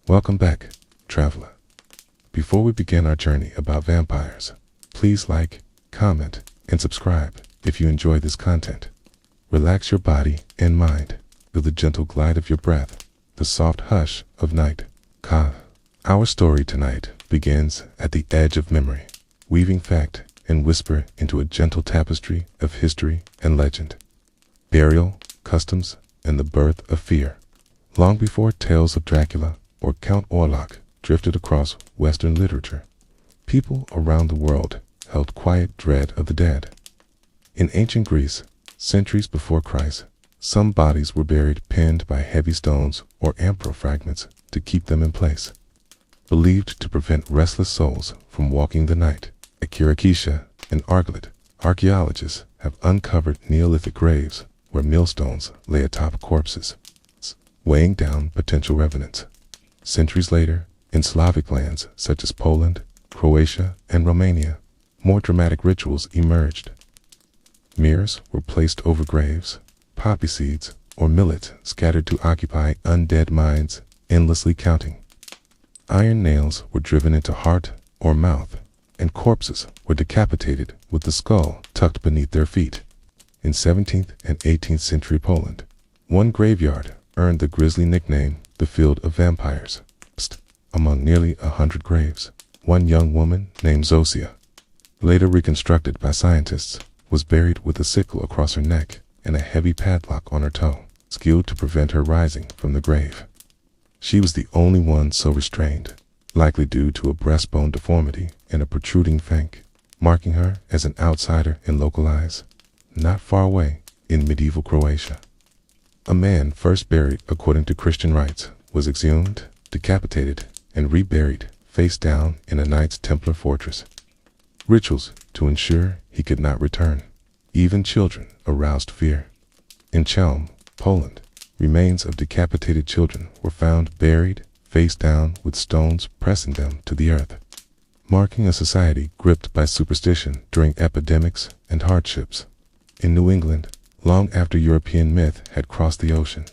Welcome back, traveler. Before we begin our journey about vampires, please like, comment, and subscribe if you enjoy this content. Relax your body and mind. Feel the gentle glide of your breath, the soft hush of night. Our story tonight begins at the edge of memory, weaving fact and whisper into a gentle tapestry of history and legend. Burial, customs, and the birth of fear. Long before tales of Dracula or Count Orlok drifted across Western literature, people around the world held quiet dread of the dead. In ancient Greece, centuries before Christ, some bodies were buried pinned by heavy stones or amphora fragments to keep them in place, believed to prevent restless souls from walking the night. At Kirikisha and Argalit, archaeologists have uncovered Neolithic graves where millstones lay atop corpses, weighing down potential revenants. Centuries later, in Slavic lands such as Poland, Croatia, and Romania, more dramatic rituals emerged. Mirrors were placed over graves, poppy seeds or millet scattered to occupy undead minds, endlessly counting. Iron nails were driven into heart or mouth, and corpses were decapitated with the skull tucked beneath their feet. In 17th and 18th century Poland, one graveyard earned the grisly nickname the Field of Vampires. Among nearly 100 graves, one young woman named Zosia, later reconstructed by scientists, was buried with a sickle across her neck and a heavy padlock on her toe, skilled to prevent her rising from the grave. She was the only one so restrained, likely due to a breastbone deformity and a protruding flank, marking her as an outsider in local eyes. Not far away, in medieval Croatia, a man first buried according to Christian rites was exhumed, decapitated, and reburied face down in a Knights Templar fortress. Rituals to ensure he could not return. Even children aroused fear. In Chelm, Poland, remains of decapitated children were found buried face down with stones pressing them to the earth, marking a society gripped by superstition during epidemics and hardships. In New England, long after European myth had crossed the ocean,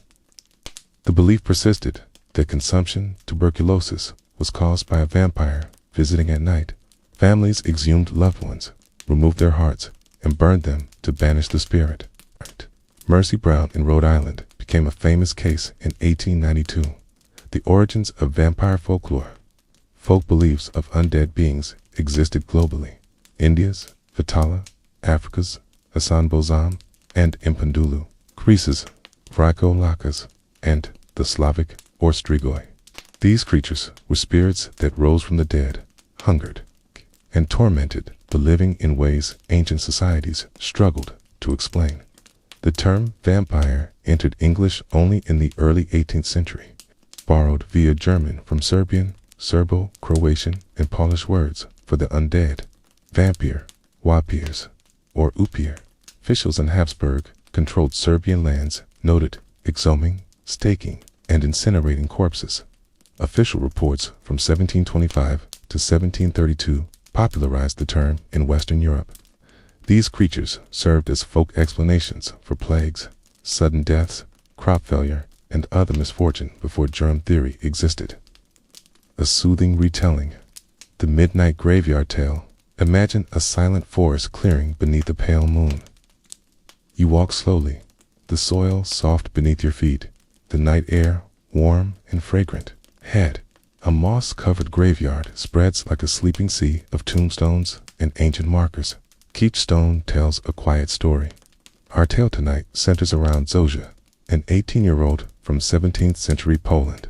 the belief persisted that consumption tuberculosis was caused by a vampire visiting at night. Families exhumed loved ones, removed their hearts, and burned them to banish the spirit. Mercy Brown in Rhode Island became a famous case in 1892. The origins of vampire folklore. Folk beliefs of undead beings existed globally. India's Vitala, Africa's Hassan Bozam, and Impandulu, Greece's Vrykolakas, and the Slavic Strigoi. These creatures were spirits that rose from the dead, hungered, and tormented the living in ways ancient societies struggled to explain. The term vampire entered English only in the early 18th century, borrowed via German from Serbian, Serbo-Croatian, and Polish words for the undead, vampir, wapirs, or upir. Officials in Habsburg controlled Serbian lands, noted exhuming, staking, and incinerating corpses. Official reports from 1725 to 1732 popularized the term in Western Europe. These creatures served as folk explanations for plagues, sudden deaths, crop failure, and other misfortune before germ theory existed. A soothing retelling. The Midnight Graveyard Tale. Imagine a silent forest clearing beneath a pale moon. You walk slowly, the soil soft beneath your feet, the night air warm and fragrant. Head. A moss-covered graveyard spreads like a sleeping sea of tombstones and ancient markers. Each stone tells a quiet story. Our tale tonight centers around Zosia, an 18-year-old from 17th century Poland.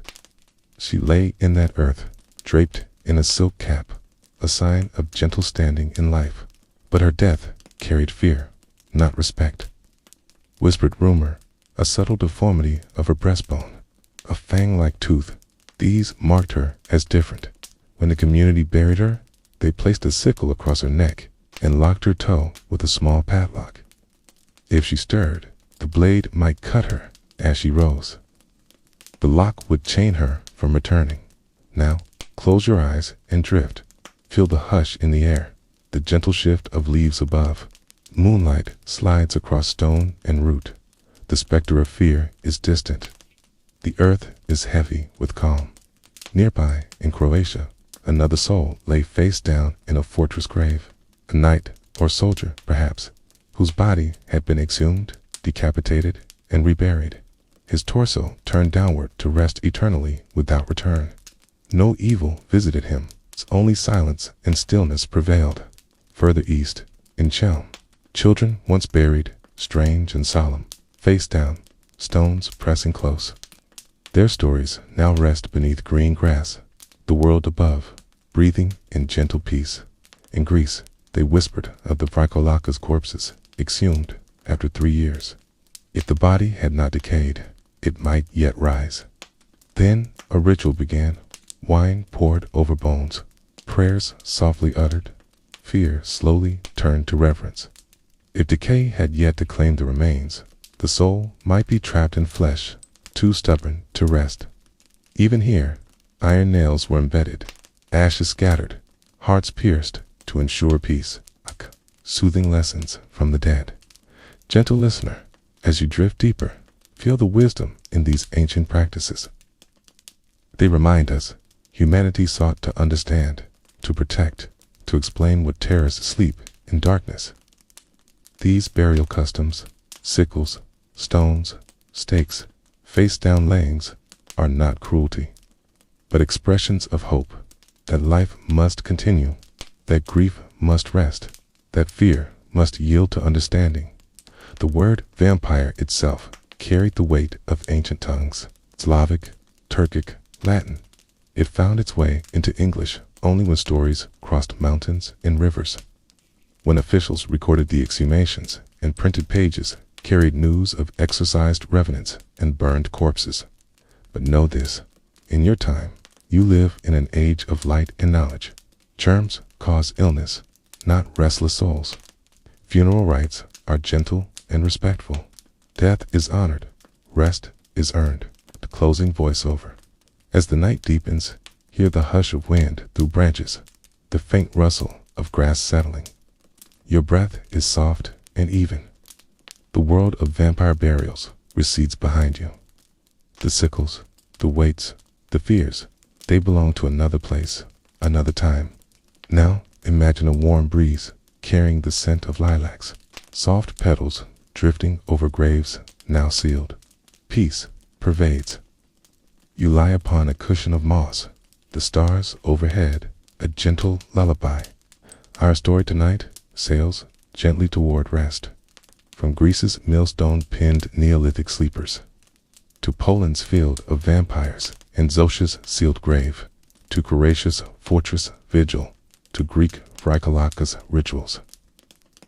She lay in that earth, draped in a silk cap, a sign of gentle standing in life. But her death carried fear, not respect. Whispered rumor, a subtle deformity of her breastbone, a fang-like tooth. These marked her as different. When the community buried her, they placed a sickle across her neck and locked her toe with a small padlock. If she stirred, the blade might cut her as she rose. The lock would chain her from returning. Now, close your eyes and drift. Feel the hush in the air, the gentle shift of leaves above. Moonlight slides across stone and root. The specter of fear is distant. The earth is heavy with calm. Nearby, in Croatia, another soul lay face down in a fortress grave. A knight, or soldier, perhaps, whose body had been exhumed, decapitated, and reburied. His torso turned downward to rest eternally without return. No evil visited him, only silence and stillness prevailed. Further east, in Chelm, children once buried, strange and solemn, face down, stones pressing close. Their stories now rest beneath green grass, the world above, breathing in gentle peace. In Greece, they whispered of the Vrykolakas corpses, exhumed after 3 years. If the body had not decayed, it might yet rise. Then a ritual began, wine poured over bones, prayers softly uttered, fear slowly turned to reverence. If decay had yet to claim the remains, the soul might be trapped in flesh, too stubborn to rest. Even here, iron nails were embedded, ashes scattered, hearts pierced to ensure peace. Soothing lessons from the dead. Gentle listener, as you drift deeper, feel the wisdom in these ancient practices. They remind us humanity sought to understand, to protect, to explain what terrorists sleep in darkness. These burial customs, sickles, stones, stakes, face-down layings, are not cruelty, but expressions of hope, that life must continue, that grief must rest, that fear must yield to understanding. The word vampire itself carried the weight of ancient tongues, Slavic, Turkic, Latin. It found its way into English only when stories crossed mountains and rivers. When officials recorded the exhumations and printed pages carried news of exorcised revenants and burned corpses. But know this, in your time, you live in an age of light and knowledge. Germs cause illness, not restless souls. Funeral rites are gentle and respectful. Death is honored, rest is earned. The closing voiceover. As the night deepens, hear the hush of wind through branches, the faint rustle of grass settling. Your breath is soft and even. The world of vampire burials recedes behind you. The sickles, the weights, the fears, they belong to another place, another time. Now imagine a warm breeze carrying the scent of lilacs, soft petals drifting over graves now sealed. Peace pervades. You lie upon a cushion of moss, the stars overhead, a gentle lullaby. Our story tonight sails gently toward rest. From Greece's millstone-pinned Neolithic sleepers, to Poland's field of vampires and Zosha's sealed grave, to Croatia's fortress vigil, to Greek Vrykolakas rituals,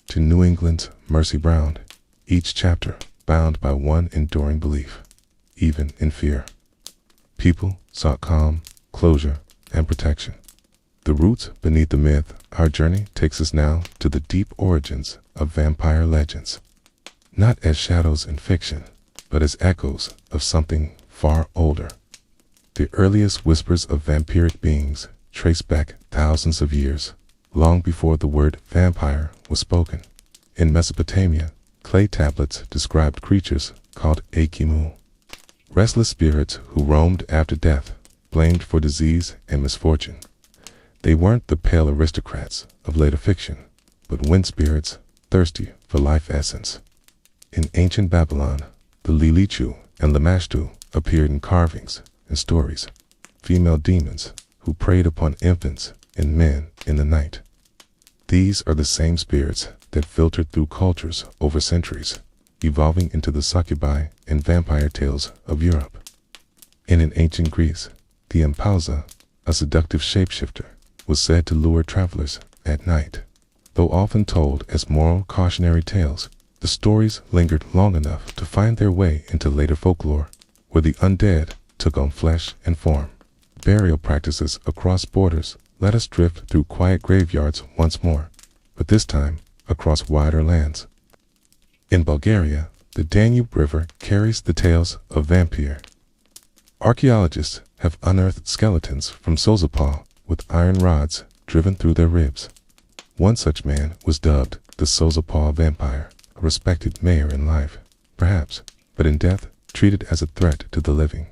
to New England's Mercy Brown, each chapter bound by one enduring belief, even in fear. People sought calm, closure, and protection. The roots beneath the myth, our journey takes us now to the deep origins of vampire legends. Not as shadows in fiction, but as echoes of something far older. The earliest whispers of vampiric beings trace back thousands of years, long before the word vampire was spoken. In Mesopotamia, clay tablets described creatures called Akimu, restless spirits who roamed after death, blamed for disease and misfortune. They weren't the pale aristocrats of later fiction, but wind spirits thirsty for life essence. In ancient Babylon, the Lilichu and Lamashtu appeared in carvings and stories, female demons who preyed upon infants and men in the night. These are the same spirits that filtered through cultures over centuries, evolving into the succubi and vampire tales of Europe. And in ancient Greece, the Empausa, a seductive shapeshifter, was said to lure travelers at night. Though often told as moral cautionary tales, the stories lingered long enough to find their way into later folklore, where the undead took on flesh and form. Burial practices across borders let us drift through quiet graveyards once more, but this time across wider lands. In Bulgaria, the Danube River carries the tales of vampire. Archaeologists have unearthed skeletons from Sozopol with iron rods driven through their ribs. One such man was dubbed the Sozopol vampire, a respected mayor in life, perhaps, but in death treated as a threat to the living.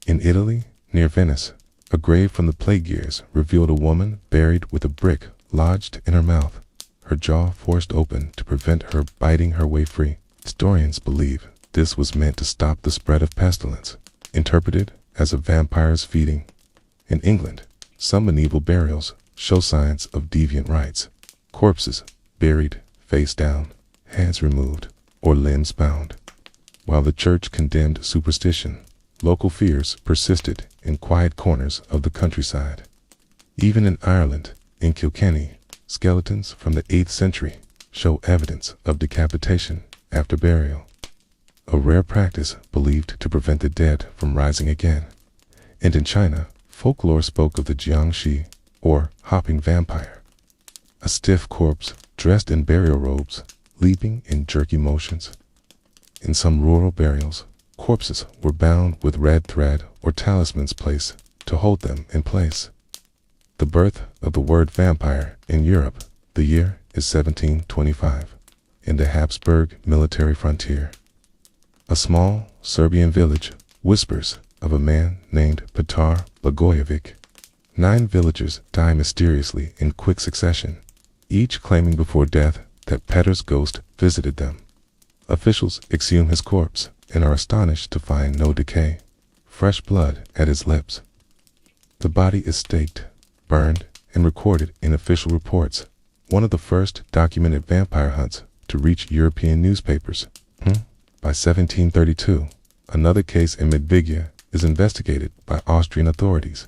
In Italy, near Venice, A grave from the plague years revealed a woman buried with a brick lodged in her mouth, her jaw forced open to prevent her biting her way free. Historians believe this was meant to stop the spread of pestilence, interpreted as a vampire's feeding. In England, some medieval burials show signs of deviant rites. Corpses buried face down, hands removed, or limbs bound. While the church condemned superstition, local fears persisted in quiet corners of the countryside. Even in Ireland, in Kilkenny, skeletons from the 8th century show evidence of decapitation after burial, a rare practice believed to prevent the dead from rising again. And in China, folklore spoke of the Jiangshi, or hopping vampire, a stiff corpse dressed in burial robes, leaping in jerky motions. In some rural burials, corpses were bound with red thread or talismans placed to hold them in place. The birth of the word vampire in Europe, the year is 1725, in the Habsburg military frontier. A small Serbian village whispers of a man named Petar Blagojevic. 9 villagers die mysteriously in quick succession, each claiming before death that Petar's ghost visited them. Officials exhume his corpse and are astonished to find no decay, fresh blood at his lips. The body is staked, burned, and recorded in official reports, one of the first documented vampire hunts to reach European newspapers. By 1732, another case in Medviglia is investigated by Austrian authorities.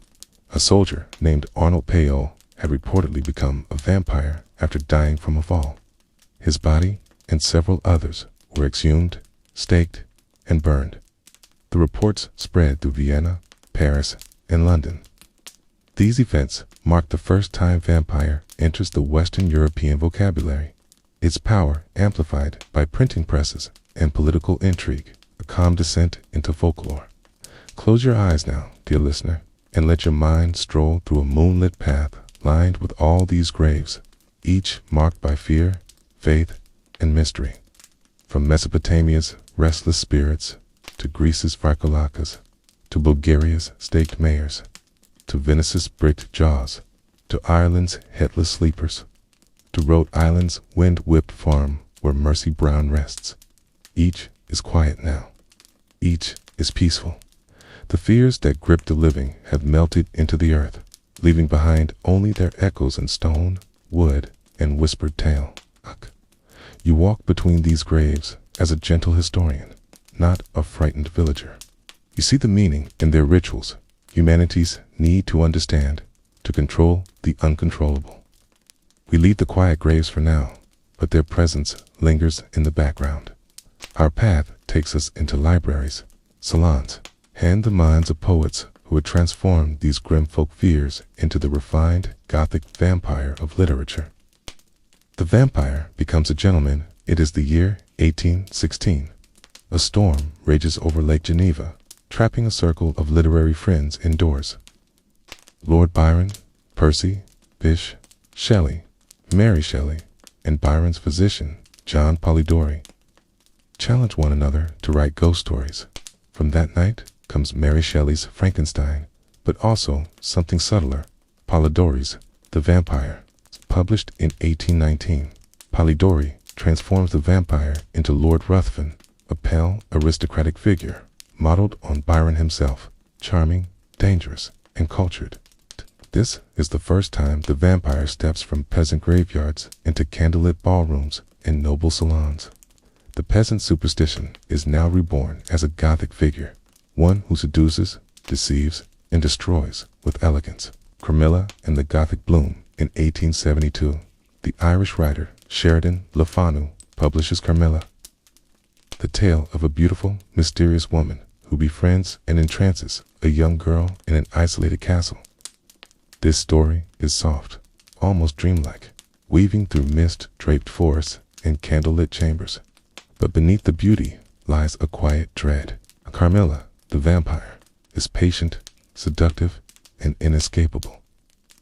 A soldier named Arnold Payol had reportedly become a vampire after dying from a fall. His body and several others were exhumed, staked, and burned. The reports spread through Vienna, Paris, and London. These events marked the first time vampire enters the Western European vocabulary, its power amplified by printing presses and political intrigue, a calm descent into folklore. Close your eyes now, dear listener, and let your mind stroll through a moonlit path lined with all these graves, each marked by fear, faith, and mystery. From Mesopotamia's restless spirits, to Greece's Varkolakas, to Bulgaria's staked mayors, to Venice's bricked jaws, to Ireland's headless sleepers, to Rhode Island's wind-whipped farm where Mercy Brown rests. Each is quiet now. Each is peaceful. The fears that gripped the living have melted into the earth, leaving behind only their echoes in stone, wood, and whispered tale. You walk between these graves as a gentle historian, not a frightened villager. You see the meaning in their rituals, humanity's need to understand, to control the uncontrollable. We leave the quiet graves for now, but their presence lingers in the background. Our path takes us into libraries, salons, and the minds of poets who would transform these grim folk fears into the refined Gothic vampire of literature. The vampire becomes a gentleman. It is the year 1816. A storm rages over Lake Geneva, trapping a circle of literary friends indoors. Lord Byron, Percy, Bysshe, Shelley, Mary Shelley, and Byron's physician, John Polidori, challenge one another to write ghost stories. From that night comes Mary Shelley's Frankenstein, but also something subtler, Polidori's The Vampire. Published in 1819, Polidori transforms the vampire into Lord Ruthven, a pale, aristocratic figure, modeled on Byron himself, charming, dangerous, and cultured. This is the first time the vampire steps from peasant graveyards into candlelit ballrooms and noble salons. The peasant superstition is now reborn as a Gothic figure, one who seduces, deceives, and destroys with elegance. Carmilla and the Gothic Bloom. In 1872, the Irish writer Sheridan Le Fanu publishes Carmilla, the tale of a beautiful, mysterious woman who befriends and entrances a young girl in an isolated castle. This story is soft, almost dreamlike, weaving through mist-draped forests and candlelit chambers. But beneath the beauty lies a quiet dread. Carmilla, the vampire, is patient, seductive, and inescapable.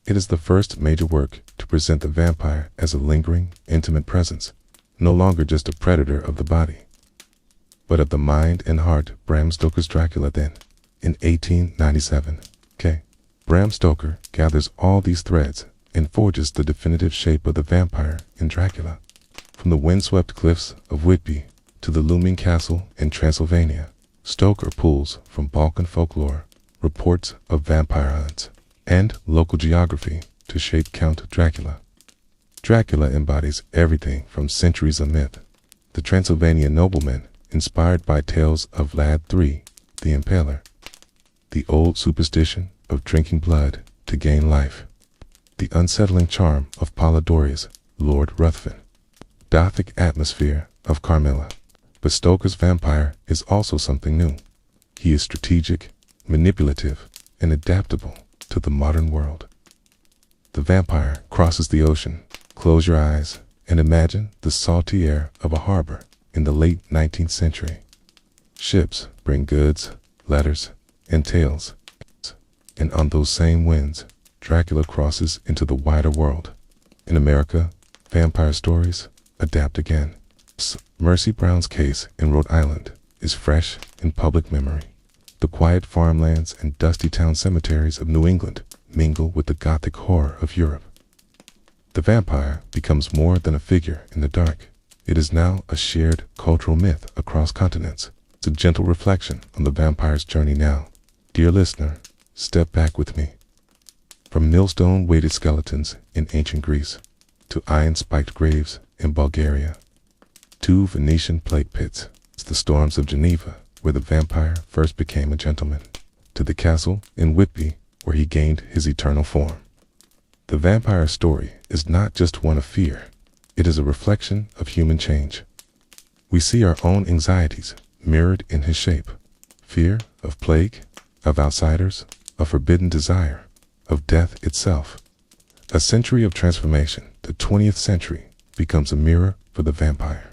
It is the first major work to present the vampire as a lingering, intimate presence, no longer just a predator of the body, but of the mind and heart. Bram Stoker's Dracula then, in 1897. Bram Stoker gathers all these threads and forges the definitive shape of the vampire in Dracula. From the windswept cliffs of Whitby to the looming castle in Transylvania, Stoker pulls from Balkan folklore, reports of vampire hunts, and local geography to shape Count Dracula. Dracula embodies everything from centuries of myth. The Transylvanian nobleman, inspired by tales of Vlad III, the Impaler. The old superstition of drinking blood to gain life. The unsettling charm of Polydorius, Lord Ruthven. Gothic atmosphere of Carmilla. But Stoker's vampire is also something new. He is strategic, manipulative, and adaptable to the modern world. The vampire crosses the ocean. Close your eyes and imagine the salty air of a harbor in the late 19th century. Ships bring goods, letters, and tales. And on those same winds, Dracula crosses into the wider world. In America, vampire stories adapt again. Mercy Brown's case in Rhode Island is fresh in public memory. The quiet farmlands and dusty town cemeteries of New England mingle with the Gothic horror of Europe. The vampire becomes more than a figure in the dark. It is now a shared cultural myth across continents. It's a gentle reflection on the vampire's journey now. Dear listener, step back with me. From millstone-weighted skeletons in ancient Greece to iron-spiked graves in Bulgaria, to Venetian plague pits, to the storms of Geneva, where the vampire first became a gentleman, to the castle in Whitby, where he gained his eternal form. The vampire story is not just one of fear. It is a reflection of human change. We see our own anxieties mirrored in his shape. Fear of plague, of outsiders, of forbidden desire, of death itself. A century of transformation, the 20th century, becomes a mirror for the vampire.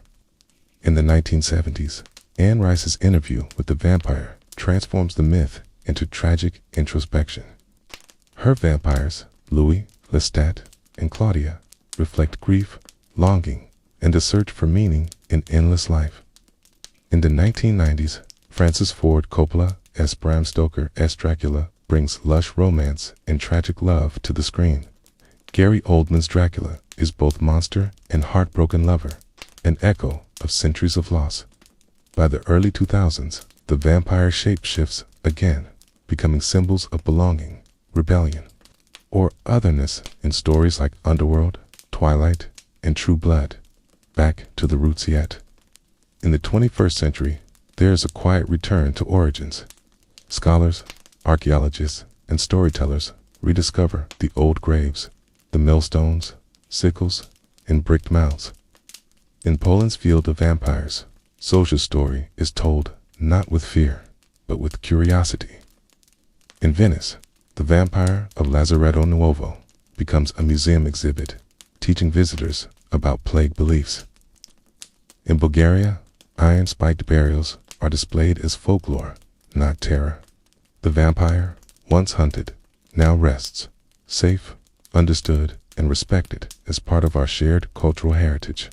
In the 1970s, Anne Rice's interview with the vampire transforms the myth into tragic introspection. Her vampires, Louis, Lestat, and Claudia, reflect grief, longing, and a search for meaning in endless life. In the 1990s, Francis Ford Coppola's Bram Stoker's Dracula brings lush romance and tragic love to the screen. Gary Oldman's Dracula is both monster and heartbroken lover, an echo of centuries of loss. By the early 2000s, the vampire shape shifts again, becoming symbols of belonging, rebellion, or otherness in stories like Underworld, Twilight, and True Blood. Back to the roots yet. In the 21st century, there is a quiet return to origins. Scholars, archaeologists, and storytellers rediscover the old graves, the millstones, sickles, and bricked mouths. In Poland's Field of Vampires, Sosha's story is told not with fear, but with curiosity. In Venice, the vampire of Lazaretto Nuovo becomes a museum exhibit, teaching visitors about plague beliefs. In Bulgaria, iron-spiked burials are displayed as folklore, not terror. The vampire, once hunted, now rests, safe, understood, and respected as part of our shared cultural heritage.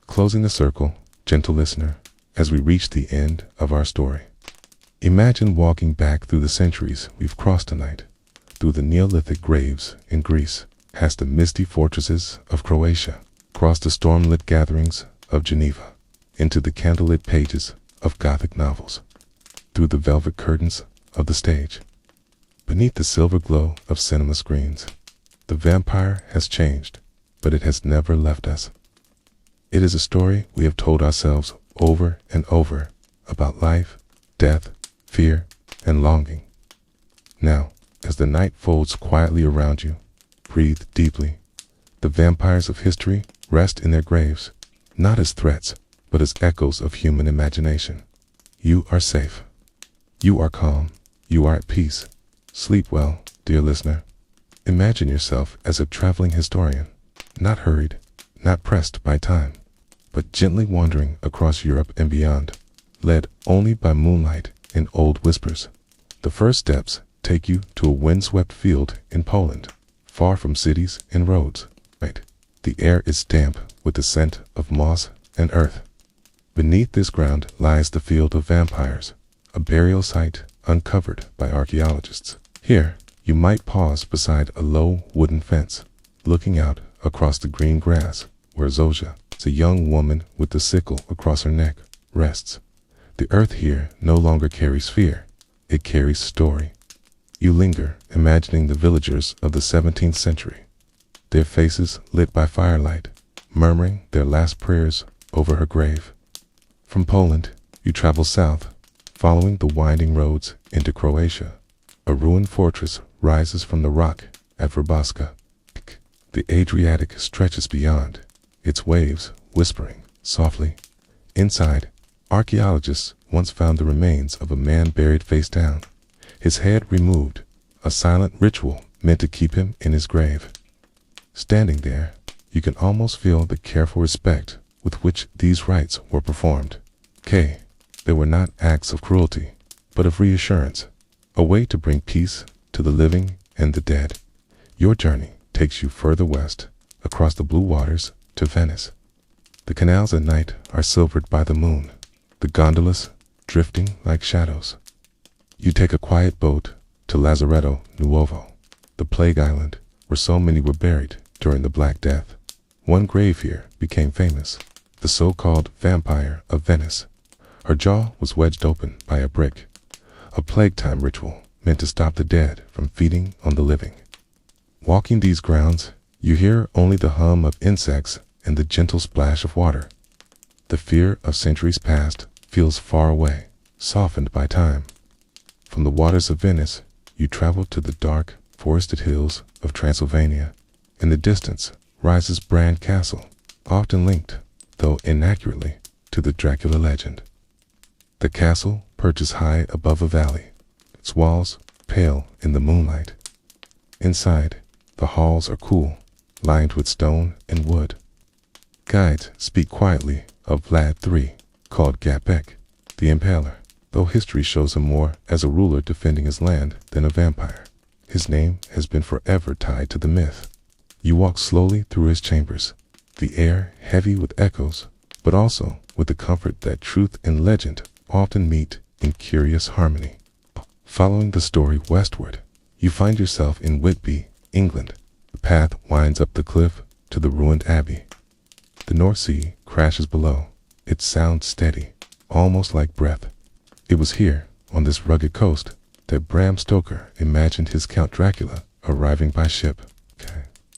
Closing the circle, gentle listener, as we reach the end of our story. Imagine walking back through the centuries we've crossed tonight, through the Neolithic graves in Greece, past the misty fortresses of Croatia, across the storm-lit gatherings of Geneva, into the candlelit pages of Gothic novels, through the velvet curtains of the stage, beneath the silver glow of cinema screens. The vampire has changed, but it has never left us. It is a story we have told ourselves over and over about life, death, fear, and longing. Now, as the night folds quietly around you, breathe deeply. The vampires of history rest in their graves, not as threats, but as echoes of human imagination. You are safe. You are calm. You are at peace. Sleep well, dear listener. Imagine yourself as a traveling historian, not hurried, not pressed by time, but gently wandering across Europe and beyond, led only by moonlight and old whispers. The first steps take you to a windswept field in Poland, far from cities and roads. The air is damp with the scent of moss and earth. Beneath this ground lies the Field of Vampires, a burial site uncovered by archaeologists. Here, You might pause beside a low wooden fence, looking out across the green grass where Zosha, a young woman with the sickle across her neck, rests. The earth here no longer carries fear, it carries story. You linger, imagining the villagers of the 17th century, their faces lit by firelight, murmuring their last prayers over her grave. From Poland, you travel south, following the winding roads into Croatia. A ruined fortress rises from the rock at Vrbaska. The Adriatic stretches beyond, its waves whispering softly. Inside, archaeologists once found the remains of a man buried face down, his head removed, a silent ritual meant to keep him in his grave. Standing there, you can almost feel the careful respect with which these rites were performed. They were not acts of cruelty, but of reassurance, a way to bring peace to the living and the dead. Your journey takes you further west, across the blue waters to Venice. The canals at night are silvered by the moon, the gondolas drifting like shadows. You take a quiet boat to Lazaretto Nuovo, the plague island where so many were buried during the Black Death. One grave here became famous, the so-called Vampire of Venice. Her jaw was wedged open by a brick, a plague-time ritual meant to stop the dead from feeding on the living. Walking these grounds, you hear only the hum of insects and the gentle splash of water. The fear of centuries past feels far away, softened by time. From the waters of Venice, you travel to the dark, forested hills of Transylvania. In the distance rises Bran Castle, often linked, though inaccurately, to the Dracula legend. The castle perches high above a valley, its walls pale in the moonlight. Inside, the halls are cool, lined with stone and wood. Guides speak quietly of Vlad III, called Gapek, the Impaler, though history shows him more as a ruler defending his land than a vampire. His name has been forever tied to the myth. You walk slowly through his chambers, the air heavy with echoes, but also with the comfort that truth and legend often meet in curious harmony. Following the story westward, you find yourself in Whitby, England. The path winds up the cliff to the ruined abbey. The North Sea crashes below, its sound steady, almost like breath. It was here, on this rugged coast, that Bram Stoker imagined his Count Dracula arriving by ship.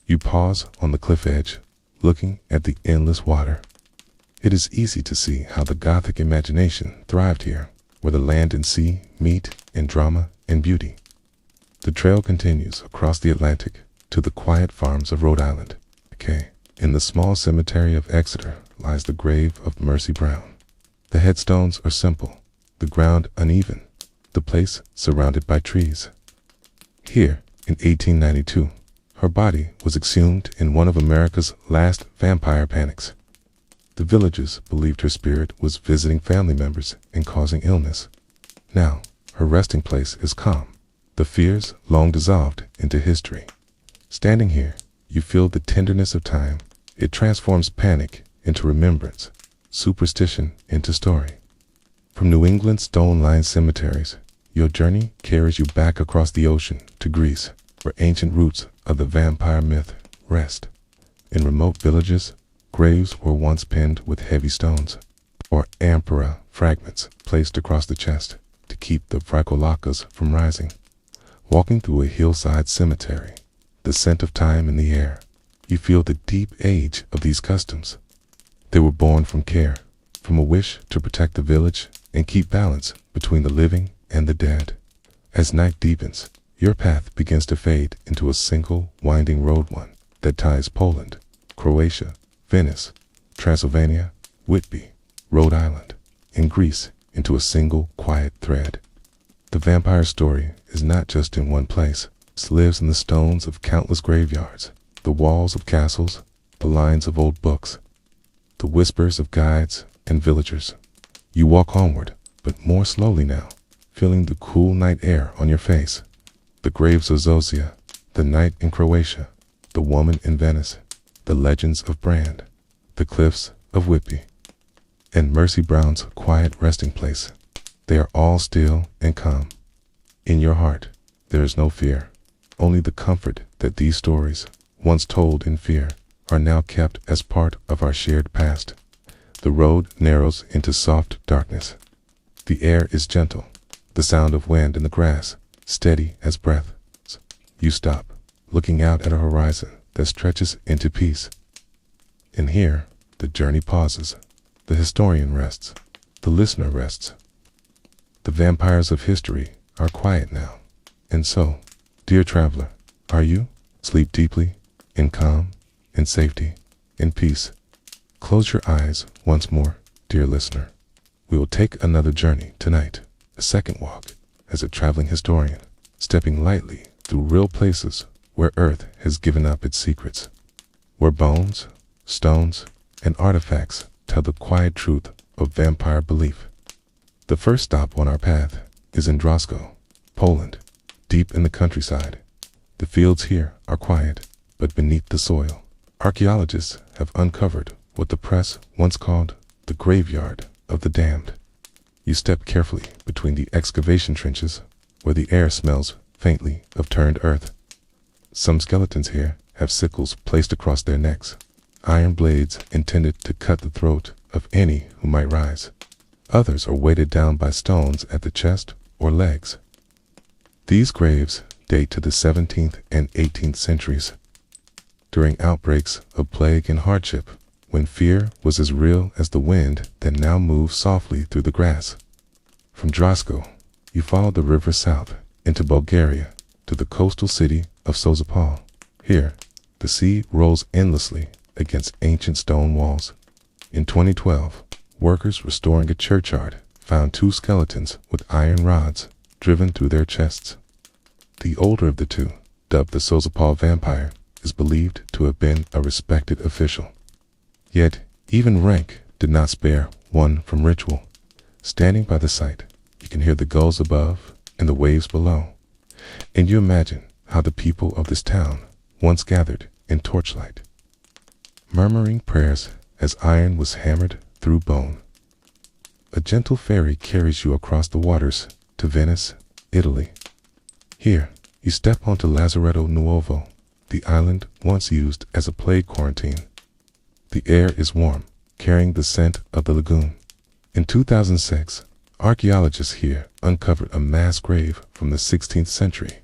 You pause on the cliff edge, looking at the endless water. It is easy to see how the Gothic imagination thrived here, where the land and sea meet in drama and beauty. The trail continues across the Atlantic to the quiet farms of Rhode Island. In the small cemetery of Exeter lies the grave of Mercy Brown. The headstones are simple, the ground uneven, the place surrounded by trees. Here, in 1892, her body was exhumed in one of America's last vampire panics. The villagers believed her spirit was visiting family members and causing illness. Now, her resting place is calm, the fears long dissolved into history. Standing here, you feel the tenderness of time. It transforms panic into remembrance, superstition into story. From New England's stone-lined cemeteries, your journey carries you back across the ocean to Greece, where ancient roots of the vampire myth rest. In remote villages, graves were once pinned with heavy stones, or amphora fragments placed across the chest to keep the Vrykolakas from rising. Walking through a hillside cemetery, the scent of time in the air, you feel the deep age of these customs. They were born from care, from a wish to protect the village and keep balance between the living and the dead. As night deepens, your path begins to fade into a single winding road, one that ties Poland, Croatia, Venice, Transylvania, Whitby, Rhode Island, and Greece into a single quiet thread. The vampire story is not just in one place. It lives in the stones of countless graveyards, the walls of castles, the lines of old books, the whispers of guides and villagers. You walk onward, but more slowly now, feeling the cool night air on your face. The graves of Zosha, the knight in Croatia, the woman in Venice, the legends of Brand, the cliffs of Whitby, and Mercy Brown's quiet resting place. They are all still and calm. In your heart, there is no fear, only the comfort that these stories, once told in fear, are now kept as part of our shared past. The road narrows into soft darkness. The air is gentle, the sound of wind in the grass, steady as breath. You stop, looking out at a horizon that stretches into peace. And here, the journey pauses. The historian rests. The listener rests. The vampires of history are quiet now. And so, dear traveler, are you? Sleep deeply, in calm, in safety, in peace. Close your eyes once more, dear listener. We will take another journey tonight, a second walk, as a traveling historian, stepping lightly through real places where Earth has given up its secrets, where bones, stones, and artifacts tell the quiet truth of vampire belief. The first stop on our path is in Drosko, Poland, deep in the countryside. The fields here are quiet, but beneath the soil, archaeologists have uncovered what the press once called the graveyard of the damned. You step carefully between the excavation trenches, where the air smells faintly of turned earth. Some skeletons here have sickles placed across their necks, iron blades intended to cut the throat of any who might rise. Others are weighted down by stones at the chest or legs. These graves date to the 17th and 18th centuries, during outbreaks of plague and hardship, when fear was as real as the wind that now moves softly through the grass. From Drosko, you follow the river south into Bulgaria to the coastal city of Sozopol. Here, the sea rolls endlessly against ancient stone walls. In 2012, workers restoring a churchyard found 2 skeletons with iron rods driven through their chests. The older of the 2, dubbed the Sozopol vampire, is believed to have been a respected official. Yet, even rank did not spare one from ritual. Standing by the site, you can hear the gulls above and the waves below, and you imagine how the people of this town once gathered in torchlight, murmuring prayers as iron was hammered through bone. A gentle ferry carries you across the waters to Venice, Italy. Here, you step onto Lazaretto Nuovo, the island once used as a plague quarantine. The air is warm, carrying the scent of the lagoon. In 2006, archaeologists here uncovered a mass grave from the 16th century.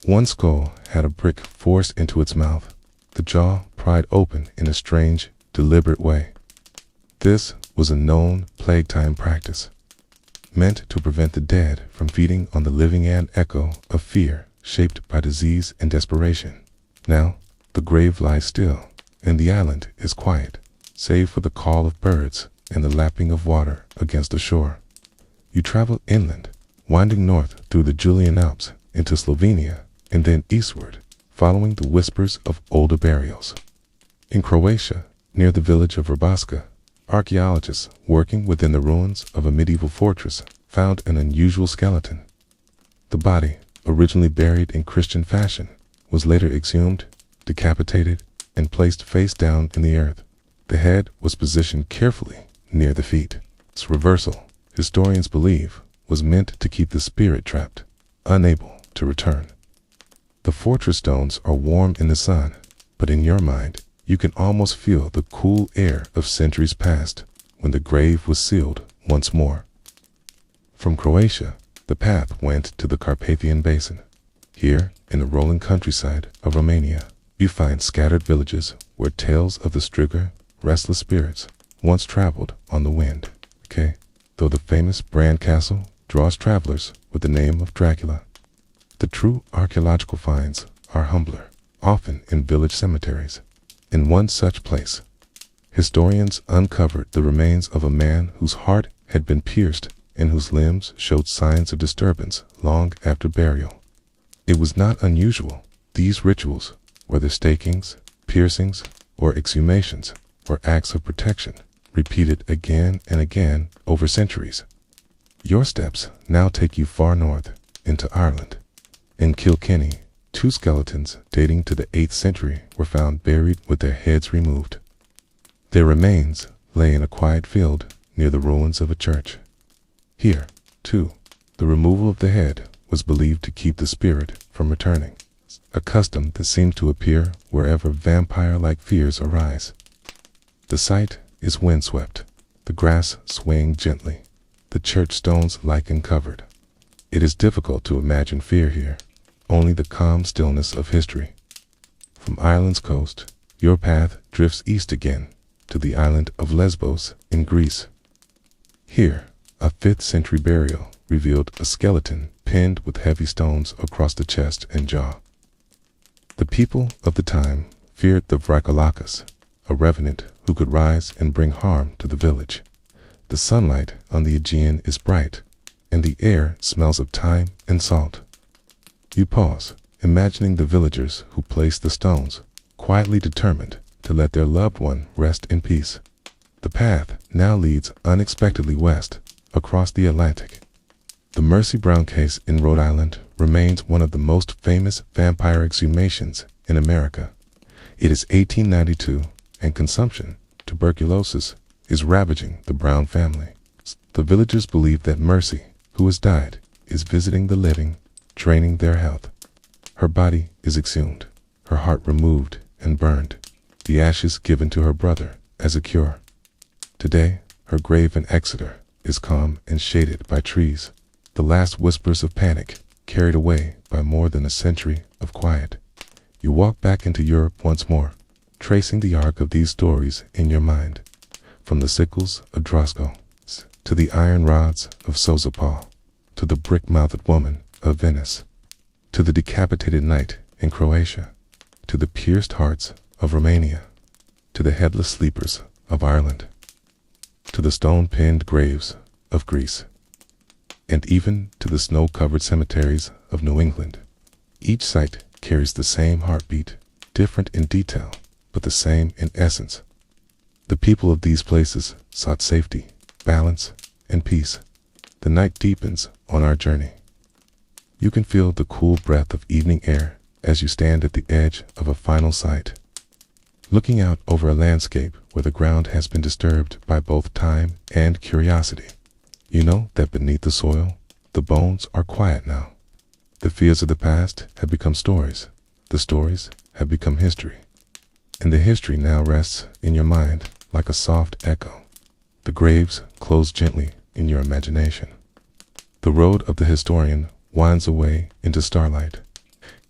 One skull had a brick forced into its mouth, the jaw pried open in a strange, deliberate way. This was a known plague-time practice, meant to prevent the dead from feeding on the living and echo of fear shaped by disease and desperation. Now, the grave lies still, and the island is quiet, save for the call of birds and the lapping of water against the shore. You travel inland, winding north through the Julian Alps into Slovenia, and then eastward, following the whispers of older burials. In Croatia, near the village of Vrbaska, archaeologists working within the ruins of a medieval fortress found an unusual skeleton. The body, originally buried in Christian fashion, was later exhumed, decapitated, and placed face down in the earth. The head was positioned carefully near the feet. Its reversal, historians believe, was meant to keep the spirit trapped, unable to return. The fortress stones are warm in the sun, but in your mind, you can almost feel the cool air of centuries past when the grave was sealed once more. From Croatia, the path went to the Carpathian Basin. Here, in the rolling countryside of Romania, you find scattered villages where tales of the Striga, restless spirits, once traveled on the wind. Though the famous Bran Castle draws travelers with the name of Dracula, the true archaeological finds are humbler, often in village cemeteries. In one such place, historians uncovered the remains of a man whose heart had been pierced and whose limbs showed signs of disturbance long after burial. It was not unusual. These rituals, whether stakings, piercings, or exhumations, were acts of protection, repeated again and again over centuries. Your steps now take you far north, into Ireland. In Kilkenny, 2 skeletons dating to the 8th century were found buried with their heads removed. Their remains lay in a quiet field near the ruins of a church. Here, too, the removal of the head was believed to keep the spirit from returning. a custom that seems to appear wherever vampire-like fears arise. The site is windswept, the grass swaying gently, the church stones lichen-covered. It is difficult to imagine fear here, only the calm stillness of history. From Ireland's coast, your path drifts east again to the island of Lesbos in Greece. Here, a 5th century burial revealed a skeleton pinned with heavy stones across the chest and jaw. The people of the time feared the Vrykolakas, a revenant who could rise and bring harm to the village. The sunlight on the Aegean is bright, and the air smells of thyme and salt. You pause, imagining the villagers who placed the stones, quietly determined to let their loved one rest in peace. The path now leads unexpectedly west, across the Atlantic. The Mercy Brown case in Rhode Island remains one of the most famous vampire exhumations in America. It is 1892, and consumption, tuberculosis, is ravaging the Brown family. The villagers believe that Mercy, who has died, is visiting the living, draining their health. Her body is exhumed, her heart removed and burned, the ashes given to her brother as a cure. Today, her grave in Exeter is calm and shaded by trees, the last whispers of panic carried away by more than a century of quiet. You walk back into Europe once more, tracing the arc of these stories in your mind, from the sickles of Drosko to the iron rods of Sozopol, to the brick-mouthed woman of Venice, to the decapitated knight in Croatia, to the pierced hearts of Romania, to the headless sleepers of Ireland, to the stone-pinned graves of Greece, and even to the snow-covered cemeteries of New England. Each site carries the same heartbeat, different in detail, but the same in essence. The people of these places sought safety, balance, and peace. The night deepens on our journey. You can feel the cool breath of evening air as you stand at the edge of a final site, looking out over a landscape where the ground has been disturbed by both time and curiosity. You know that beneath the soil, the bones are quiet now. The fears of the past have become stories. The stories have become history. And the history now rests in your mind like a soft echo. The graves close gently in your imagination. The road of the historian winds away into starlight.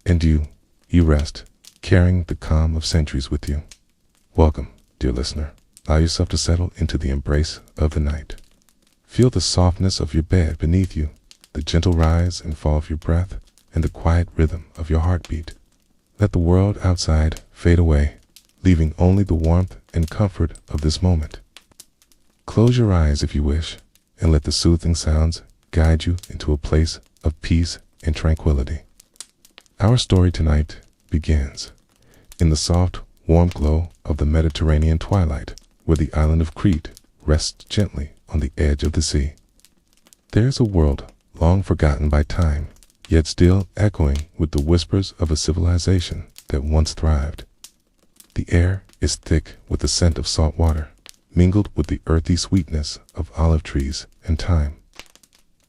And you rest, carrying the calm of centuries with you. Welcome, dear listener. Allow yourself to settle into the embrace of the night. Feel the softness of your bed beneath you, the gentle rise and fall of your breath, and the quiet rhythm of your heartbeat. Let the world outside fade away, leaving only the warmth and comfort of this moment. Close your eyes if you wish, and let the soothing sounds guide you into a place of peace and tranquility. Our story tonight begins in the soft, warm glow of the Mediterranean twilight, where the island of Crete rests gently on the edge of the sea. There is a world long forgotten by time, yet still echoing with the whispers of a civilization that once thrived. The air is thick with the scent of salt water, mingled with the earthy sweetness of olive trees and thyme.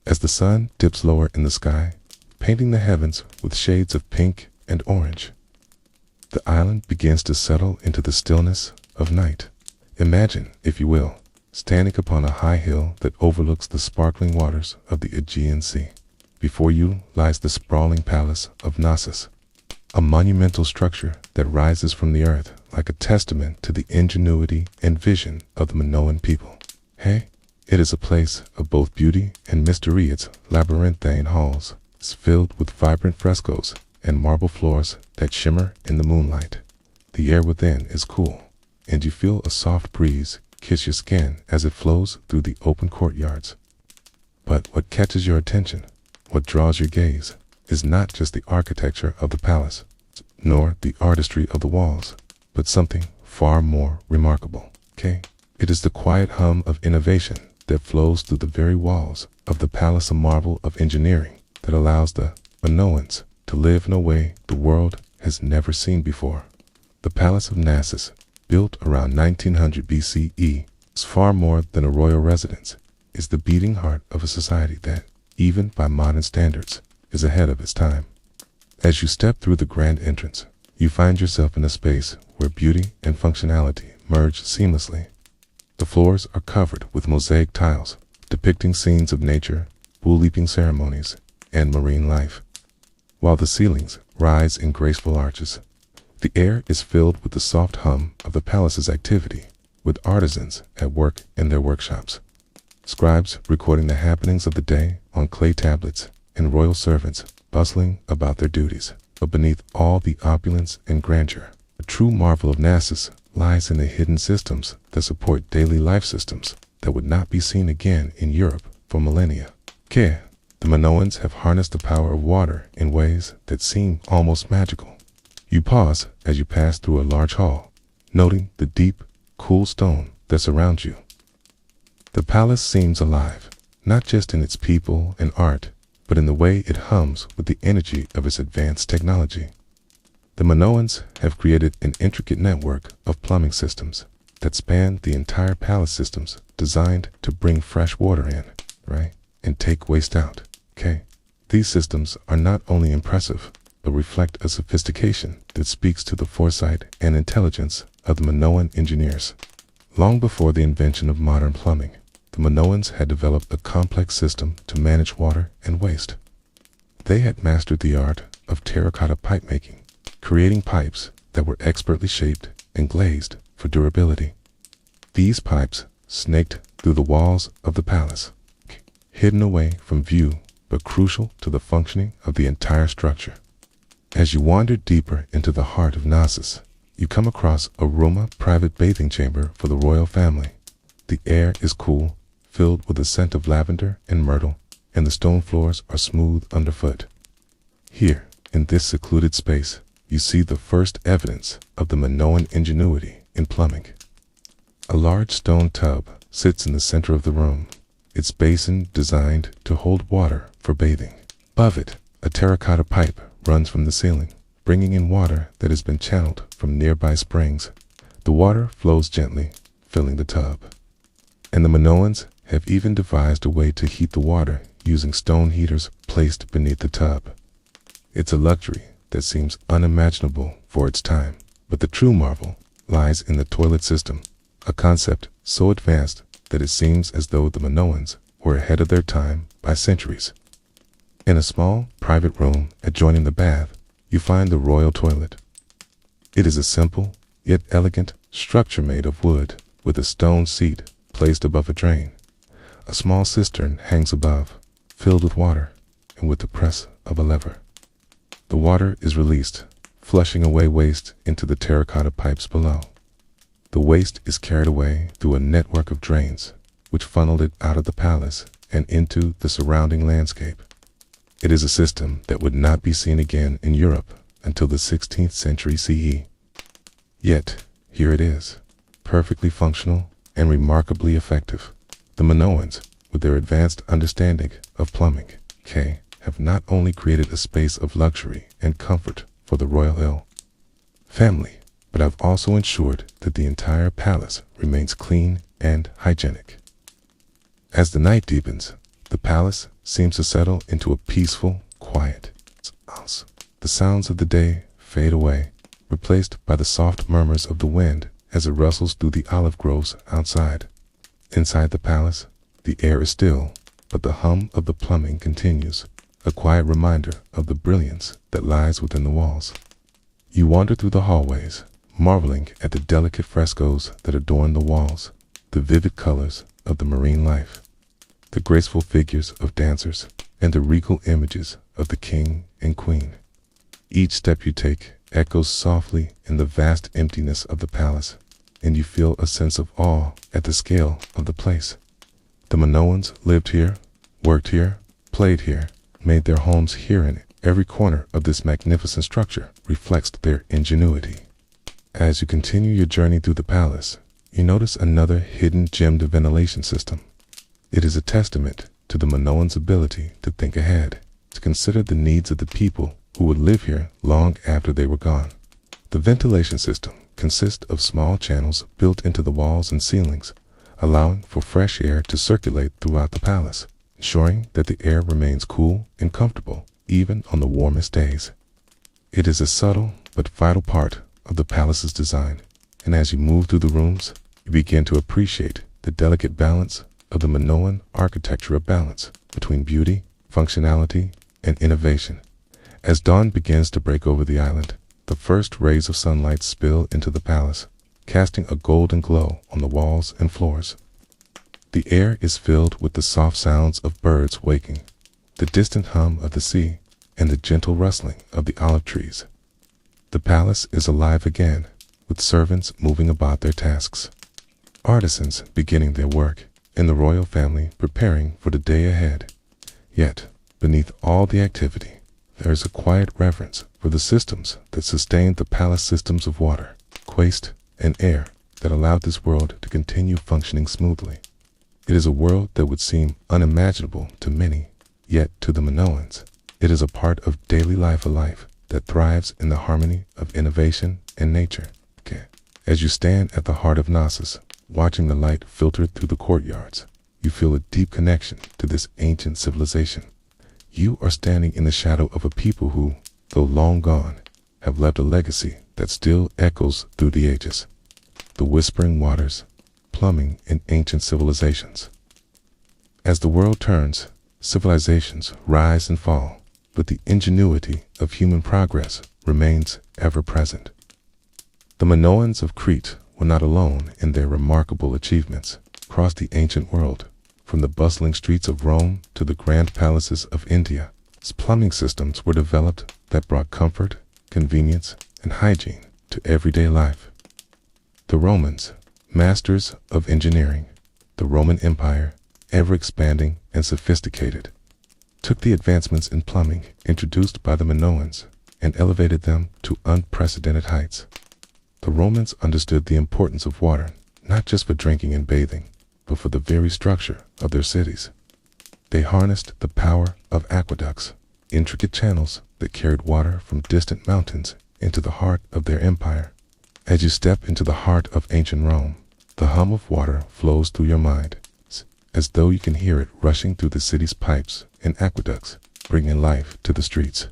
As the sun dips lower in the sky, painting the heavens with shades of pink and orange, the island begins to settle into the stillness of night. Imagine, if you will, standing upon a high hill that overlooks the sparkling waters of the Aegean Sea. Before you lies the sprawling palace of Knossos, a monumental structure that rises from the earth like a testament to the ingenuity and vision of the Minoan people. Hey, it is a place of both beauty and mystery. Its labyrinthine halls is filled with vibrant frescoes and marble floors that shimmer in the moonlight. The air within is cool, and you feel a soft breeze kiss your skin as it flows through the open courtyards. But what catches your attention, what draws your gaze, is not just the architecture of the palace, nor the artistry of the walls, but something far more remarkable. It is the quiet hum of innovation that flows through the very walls of the palace, a marvel of engineering that allows the Minoans to live in a way the world has never seen before. The Palace of Knossos, built around 1900 BCE, is far more than a royal residence. Is the beating heart of a society that, even by modern standards, is ahead of its time. As you step through the grand entrance, you find yourself in a space where beauty and functionality merge seamlessly. The floors are covered with mosaic tiles depicting scenes of nature, bull-leaping ceremonies, and marine life, while the ceilings rise in graceful arches. The air is filled with the soft hum of the palace's activity, with artisans at work in their workshops, scribes recording the happenings of the day on clay tablets, and royal servants bustling about their duties. But beneath all the opulence and grandeur, the true marvel of Nasus lies in the hidden systems that support daily life systems that would not be seen again in Europe for millennia. The Minoans have harnessed the power of water in ways that seem almost magical. You pause as you pass through a large hall, noting the deep, cool stone that surrounds you. The palace seems alive, not just in its people and art, but in the way it hums with the energy of its advanced technology. The Minoans have created an intricate network of plumbing systems that span the entire palace systems, designed to bring fresh water in, and take waste out. These systems are not only impressive, but reflect a sophistication that speaks to the foresight and intelligence of the Minoan engineers. Long before the invention of modern plumbing, the Minoans had developed a complex system to manage water and waste. They had mastered the art of terracotta pipe making, creating pipes that were expertly shaped and glazed for durability. These pipes snaked through the walls of the palace, hidden away from view but crucial to the functioning of the entire structure. As you wander deeper into the heart of Nasus, you come across a Roma private bathing chamber for the royal family. The air is cool, filled with the scent of lavender and myrtle, and the stone floors are smooth underfoot. Here, in this secluded space, you see the first evidence of the Minoan ingenuity in plumbing. A large stone tub sits in the center of the room, its basin designed to hold water for bathing. Above it, a terracotta pipe runs from the ceiling, bringing in water that has been channeled from nearby springs. The water flows gently, filling the tub. And the Minoans have even devised a way to heat the water using stone heaters placed beneath the tub. It's a luxury that seems unimaginable for its time, but the true marvel lies in the toilet system, a concept so advanced that it seems as though the Minoans were ahead of their time by centuries. In a small, private room adjoining the bath, you find the royal toilet. It is a simple, yet elegant structure made of wood, with a stone seat placed above a drain. A small cistern hangs above, filled with water, and with the press of a lever, the water is released, flushing away waste into the terracotta pipes below. The waste is carried away through a network of drains, which funneled it out of the palace and into the surrounding landscape. It is a system that would not be seen again in Europe until the 16th century CE. Yet, here it is, perfectly functional and remarkably effective. The Minoans, with their advanced understanding of plumbing, have not only created a space of luxury and comfort for the royal family, but have also ensured that the entire palace remains clean and hygienic. As the night deepens, the palace seems to settle into a peaceful quiet. The sounds of the day fade away, replaced by the soft murmurs of the wind as it rustles through the olive groves outside. Inside the palace, the air is still, but the hum of the plumbing continues, a quiet reminder of the brilliance that lies within the walls. You wander through the hallways, marveling at the delicate frescoes that adorn the walls, the vivid colors of the marine life, the graceful figures of dancers, and the regal images of the king and queen. Each step you take echoes softly in the vast emptiness of the palace, and you feel a sense of awe at the scale of the place. The Minoans lived here, worked here, played here, made their homes here, and every corner of this magnificent structure reflects their ingenuity. As you continue your journey through the palace, you notice another hidden gemmed ventilation system. It is a testament to the Minoans' ability to think ahead, to consider the needs of the people who would live here long after they were gone. The ventilation system consists of small channels built into the walls and ceilings, allowing for fresh air to circulate throughout the palace, ensuring that the air remains cool and comfortable even on the warmest days. It is a subtle but vital part of the palace's design, and as you move through the rooms, you begin to appreciate the delicate balance of the Minoan architecture, a balance between beauty, functionality, and innovation. As dawn begins to break over the island, the first rays of sunlight spill into the palace, casting a golden glow on the walls and floors. The air is filled with the soft sounds of birds waking, the distant hum of the sea, and the gentle rustling of the olive trees. The palace is alive again, with servants moving about their tasks, artisans beginning their work, and the royal family preparing for the day ahead. Yet, beneath all the activity, there is a quiet reverence for the systems that sustained the palace, systems of water, waste, and air that allowed this world to continue functioning smoothly. It is a world that would seem unimaginable to many, yet to the Minoans, it is a part of daily life, a life that thrives in the harmony of innovation and nature. As you stand at the heart of Knossos, watching the light filter through the courtyards, you feel a deep connection to this ancient civilization. You are standing in the shadow of a people who, though long gone, have left a legacy that still echoes through the ages. The whispering waters, plumbing in ancient civilizations. As the world turns, civilizations rise and fall, but the ingenuity of human progress remains ever present. The Minoans of Crete were not alone in their remarkable achievements across the ancient world. From the bustling streets of Rome to the grand palaces of India, plumbing systems were developed that brought comfort, convenience, and hygiene to everyday life. The Romans, masters of engineering, the Roman Empire, ever expanding and sophisticated, took the advancements in plumbing introduced by the Minoans and elevated them to unprecedented heights. The Romans understood the importance of water, not just for drinking and bathing, but for the very structure of their cities. They harnessed the power of aqueducts, intricate channels that carried water from distant mountains into the heart of their empire. As you step into the heart of ancient Rome, the hum of water flows through your mind, as though you can hear it rushing through the city's pipes and aqueducts, bringing life to the streets.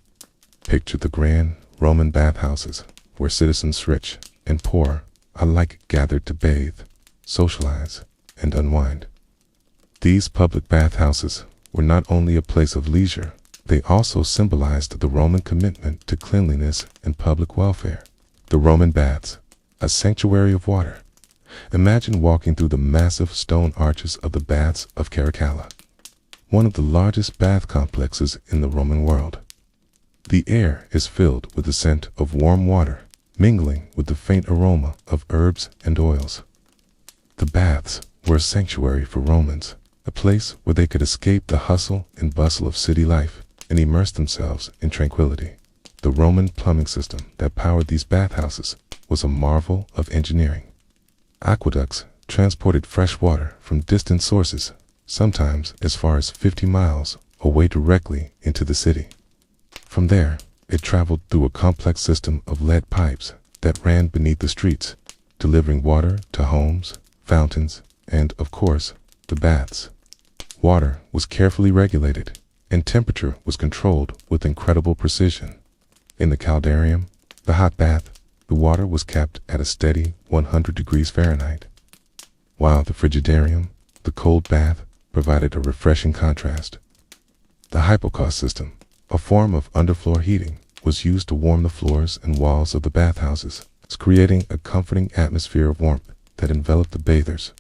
Picture the grand Roman bathhouses, where citizens rich and poor alike gathered to bathe, socialize, and unwind. These public bathhouses were not only a place of leisure, they also symbolized the Roman commitment to cleanliness and public welfare. The Roman baths, a sanctuary of water. Imagine walking through the massive stone arches of the Baths of Caracalla, one of the largest bath complexes in the Roman world. The air is filled with the scent of warm water, mingling with the faint aroma of herbs and oils. The baths were a sanctuary for Romans, a place where they could escape the hustle and bustle of city life and immerse themselves in tranquility. The Roman plumbing system that powered these bathhouses was a marvel of engineering. Aqueducts transported fresh water from distant sources, sometimes as far as 50 miles away, directly into the city. From there, it traveled through a complex system of lead pipes that ran beneath the streets, delivering water to homes, fountains, and, of course, the baths. Water was carefully regulated, and temperature was controlled with incredible precision. In the caldarium, the hot bath, the water was kept at a steady 100 degrees Fahrenheit, while the frigidarium, the cold bath, provided a refreshing contrast. The hypocaust system, a form of underfloor heating, was used to warm the floors and walls of the bathhouses, creating a comforting atmosphere of warmth that enveloped the bathers.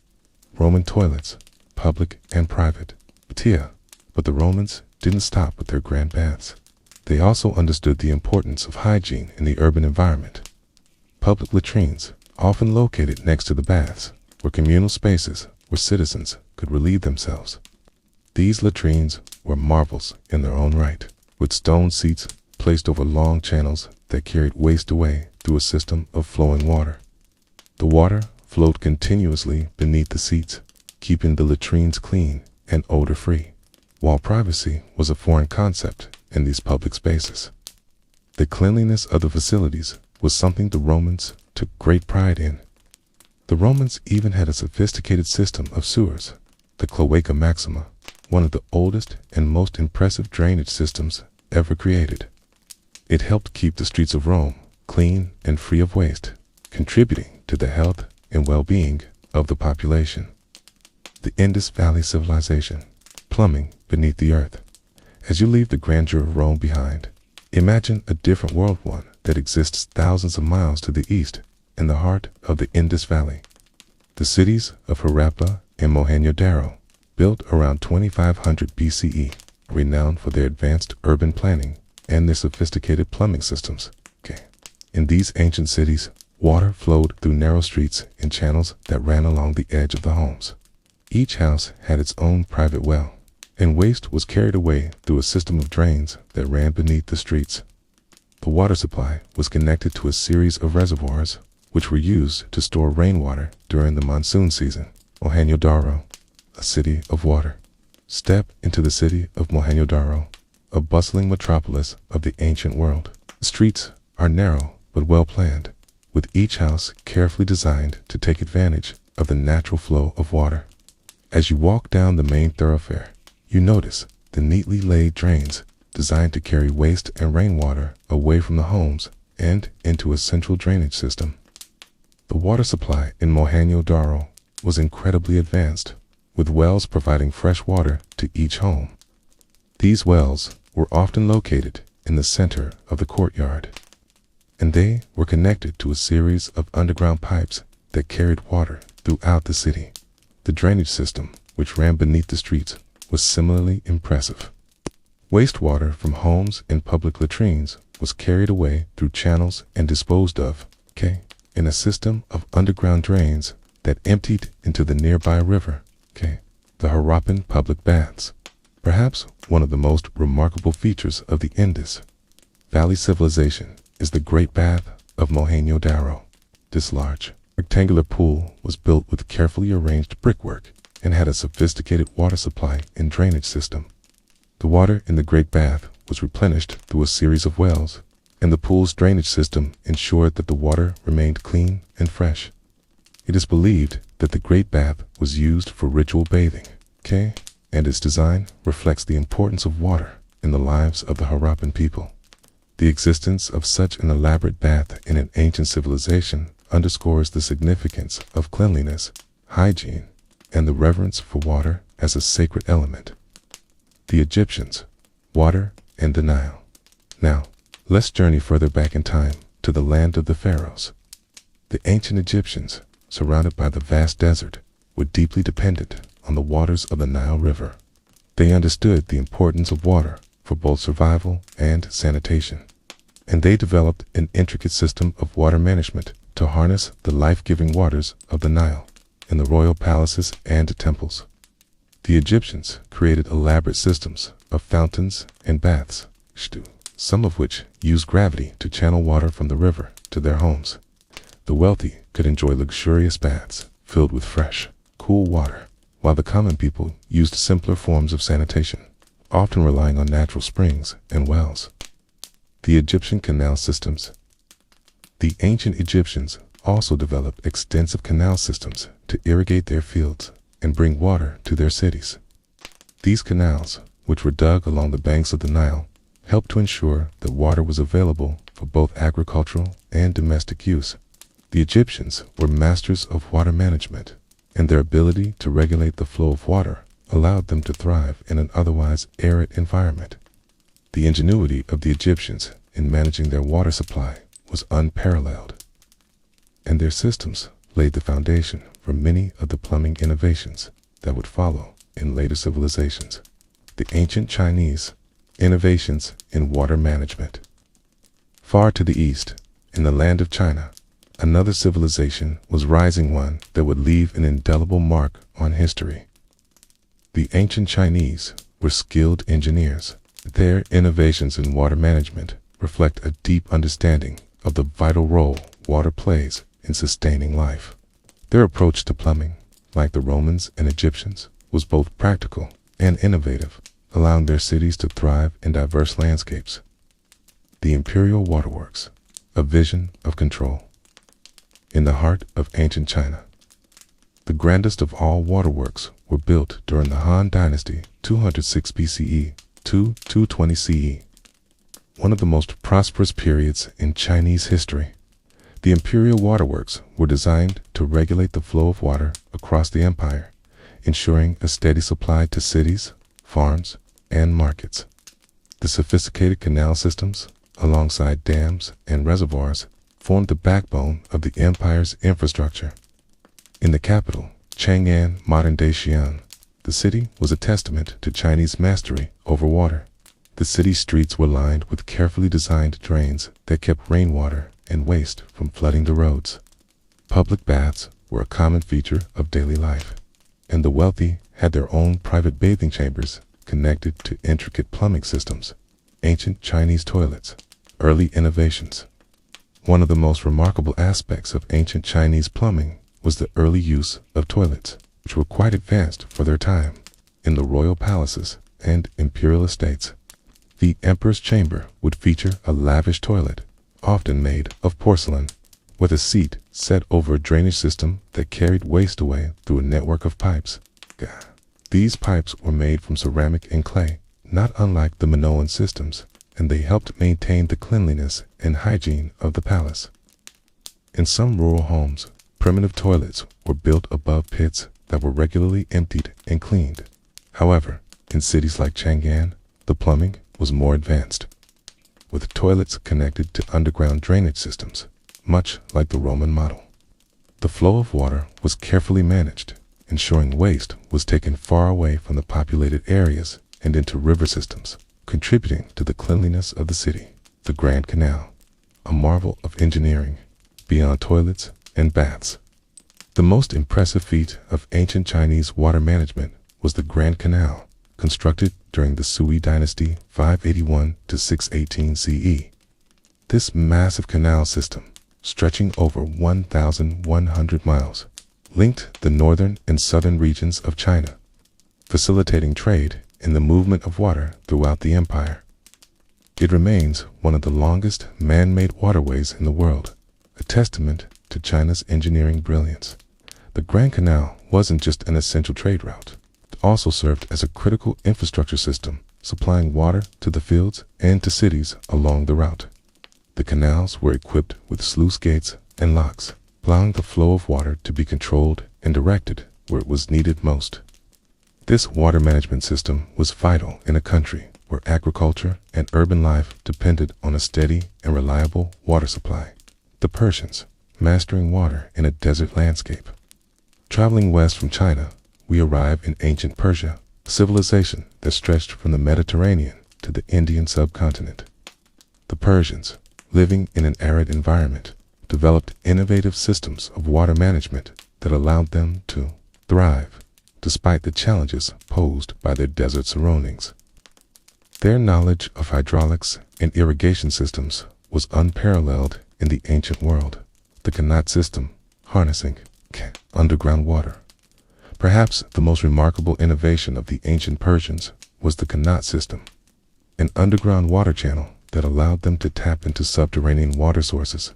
Roman toilets, public and private, but the Romans didn't stop with their grand baths. They also understood the importance of hygiene in the urban environment. Public latrines, often located next to the baths, were communal spaces where citizens could relieve themselves. These latrines were marvels in their own right, with stone seats placed over long channels that carried waste away through a system of flowing water. The water flowed continuously beneath the seats, keeping the latrines clean and odor-free, while privacy was a foreign concept in these public spaces. The cleanliness of the facilities was something the Romans took great pride in. The Romans even had a sophisticated system of sewers, the Cloaca Maxima, one of the oldest and most impressive drainage systems ever created. It helped keep the streets of Rome clean and free of waste, contributing to the health and well-being of the population. The Indus Valley Civilization, plumbing beneath the earth. As you leave the grandeur of Rome behind, imagine a different world, one that exists thousands of miles to the east in the heart of the Indus Valley. The cities of Harappa and Mohenjo-Daro, built around 2500 BCE, are renowned for their advanced urban planning and their sophisticated plumbing systems. In these ancient cities, water flowed through narrow streets and channels that ran along the edge of the homes. Each house had its own private well, and waste was carried away through a system of drains that ran beneath the streets. The water supply was connected to a series of reservoirs, which were used to store rainwater during the monsoon season. Mohenjo-Daro, a city of water. Step into the city of Mohenjo-Daro, a bustling metropolis of the ancient world. The streets are narrow but well planned, with each house carefully designed to take advantage of the natural flow of water. As you walk down the main thoroughfare, you notice the neatly laid drains designed to carry waste and rainwater away from the homes and into a central drainage system. The water supply in Mohenjo-Daro was incredibly advanced, with wells providing fresh water to each home. These wells were often located in the center of the courtyard, and they were connected to a series of underground pipes that carried water throughout the city. The drainage system, which ran beneath the streets, was similarly impressive. Wastewater from homes and public latrines was carried away through channels and disposed of, in a system of underground drains that emptied into the nearby river, the Harappan public baths. Perhaps one of the most remarkable features of the Indus Valley Civilization is the Great Bath of Mohenjo-Daro. This large, rectangular pool was built with carefully arranged brickwork and had a sophisticated water supply and drainage system. The water in the Great Bath was replenished through a series of wells, and the pool's drainage system ensured that the water remained clean and fresh. It is believed that the Great Bath was used for ritual bathing, and its design reflects the importance of water in the lives of the Harappan people. The existence of such an elaborate bath in an ancient civilization underscores the significance of cleanliness, hygiene, and the reverence for water as a sacred element. The Egyptians, water, and the Nile. Now, let's journey further back in time to the land of the pharaohs. The ancient Egyptians, surrounded by the vast desert, were deeply dependent on the waters of the Nile River. They understood the importance of water for both survival and sanitation, and they developed an intricate system of water management to harness the life-giving waters of the Nile in the royal palaces and temples. The Egyptians created elaborate systems of fountains and baths, some of which used gravity to channel water from the river to their homes. The wealthy could enjoy luxurious baths filled with fresh, cool water, while the common people used simpler forms of sanitation, often relying on natural springs and wells. The Egyptian canal systems. The ancient Egyptians also developed extensive canal systems to irrigate their fields and bring water to their cities. These canals, which were dug along the banks of the Nile, helped to ensure that water was available for both agricultural and domestic use. The Egyptians were masters of water management, and their ability to regulate the flow of water allowed them to thrive in an otherwise arid environment. The ingenuity of the Egyptians in managing their water supply was unparalleled, and their systems laid the foundation for many of the plumbing innovations that would follow in later civilizations. The ancient Chinese, innovations in water management. Far to the east, in the land of China, another civilization was rising, one that would leave an indelible mark on history. The ancient Chinese were skilled engineers. Their innovations in water management reflect a deep understanding of the vital role water plays in sustaining life. Their approach to plumbing, like the Romans and Egyptians, was both practical and innovative, allowing their cities to thrive in diverse landscapes. The Imperial Waterworks, a vision of control. In the heart of ancient China, the grandest of all waterworks were built during the Han Dynasty, 206 BCE to 220 CE. one of the most prosperous periods in Chinese history. The imperial waterworks were designed to regulate the flow of water across the empire, ensuring a steady supply to cities, farms, and markets. The sophisticated canal systems, alongside dams and reservoirs, formed the backbone of the empire's infrastructure. In the capital, Chang'an, modern-day Xi'an, the city was a testament to Chinese mastery over water. The city's streets were lined with carefully designed drains that kept rainwater and waste from flooding the roads. Public baths were a common feature of daily life, and the wealthy had their own private bathing chambers connected to intricate plumbing systems. Ancient Chinese toilets, early innovations. One of the most remarkable aspects of ancient Chinese plumbing was the early use of toilets, which were quite advanced for their time. In the royal palaces and imperial estates, the emperor's chamber would feature a lavish toilet, often made of porcelain, with a seat set over a drainage system that carried waste away through a network of pipes. These pipes were made from ceramic and clay, not unlike the Minoan systems, and they helped maintain the cleanliness and hygiene of the palace. In some rural homes, primitive toilets were built above pits that were regularly emptied and cleaned. However, in cities like Chang'an, the plumbing was more advanced, with toilets connected to underground drainage systems, much like the Roman model. The flow of water was carefully managed, ensuring waste was taken far away from the populated areas and into river systems, contributing to the cleanliness of the city. The Grand Canal, a marvel of engineering, beyond toilets and baths. The most impressive feat of ancient Chinese water management was the Grand Canal, constructed during the Sui dynasty 581 to 618 CE. This massive canal system, stretching over 1,100 miles, linked the northern and southern regions of China, facilitating trade and the movement of water throughout the empire. It remains one of the longest man-made waterways in the world, a testament to China's engineering brilliance. The Grand Canal wasn't just an essential trade route. It also served as a critical infrastructure system, supplying water to the fields and to cities along the route. The canals were equipped with sluice gates and locks, allowing the flow of water to be controlled and directed where it was needed most. This water management system was vital in a country where agriculture and urban life depended on a steady and reliable water supply. The Persians, mastering water in a desert landscape. Traveling west from China, we arrive in ancient Persia, a civilization that stretched from the Mediterranean to the Indian subcontinent. The Persians, living in an arid environment, developed innovative systems of water management that allowed them to thrive, despite the challenges posed by their desert surroundings. Their knowledge of hydraulics and irrigation systems was unparalleled in the ancient world. The Qanat system, harnessing underground water. Perhaps the most remarkable innovation of the ancient Persians was the Qanat system, an underground water channel that allowed them to tap into subterranean water sources.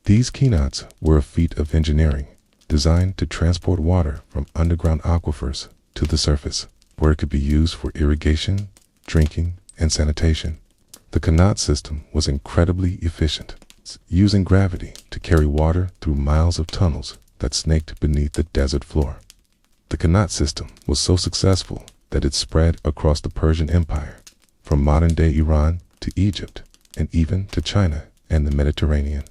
These qanats were a feat of engineering, designed to transport water from underground aquifers to the surface, where it could be used for irrigation, drinking, and sanitation. The Qanat system was incredibly efficient, using gravity to carry water through miles of tunnels that snaked beneath the desert floor. The Qanat system was so successful that it spread across the Persian Empire, from modern-day Iran to Egypt, and even to China and the Mediterranean.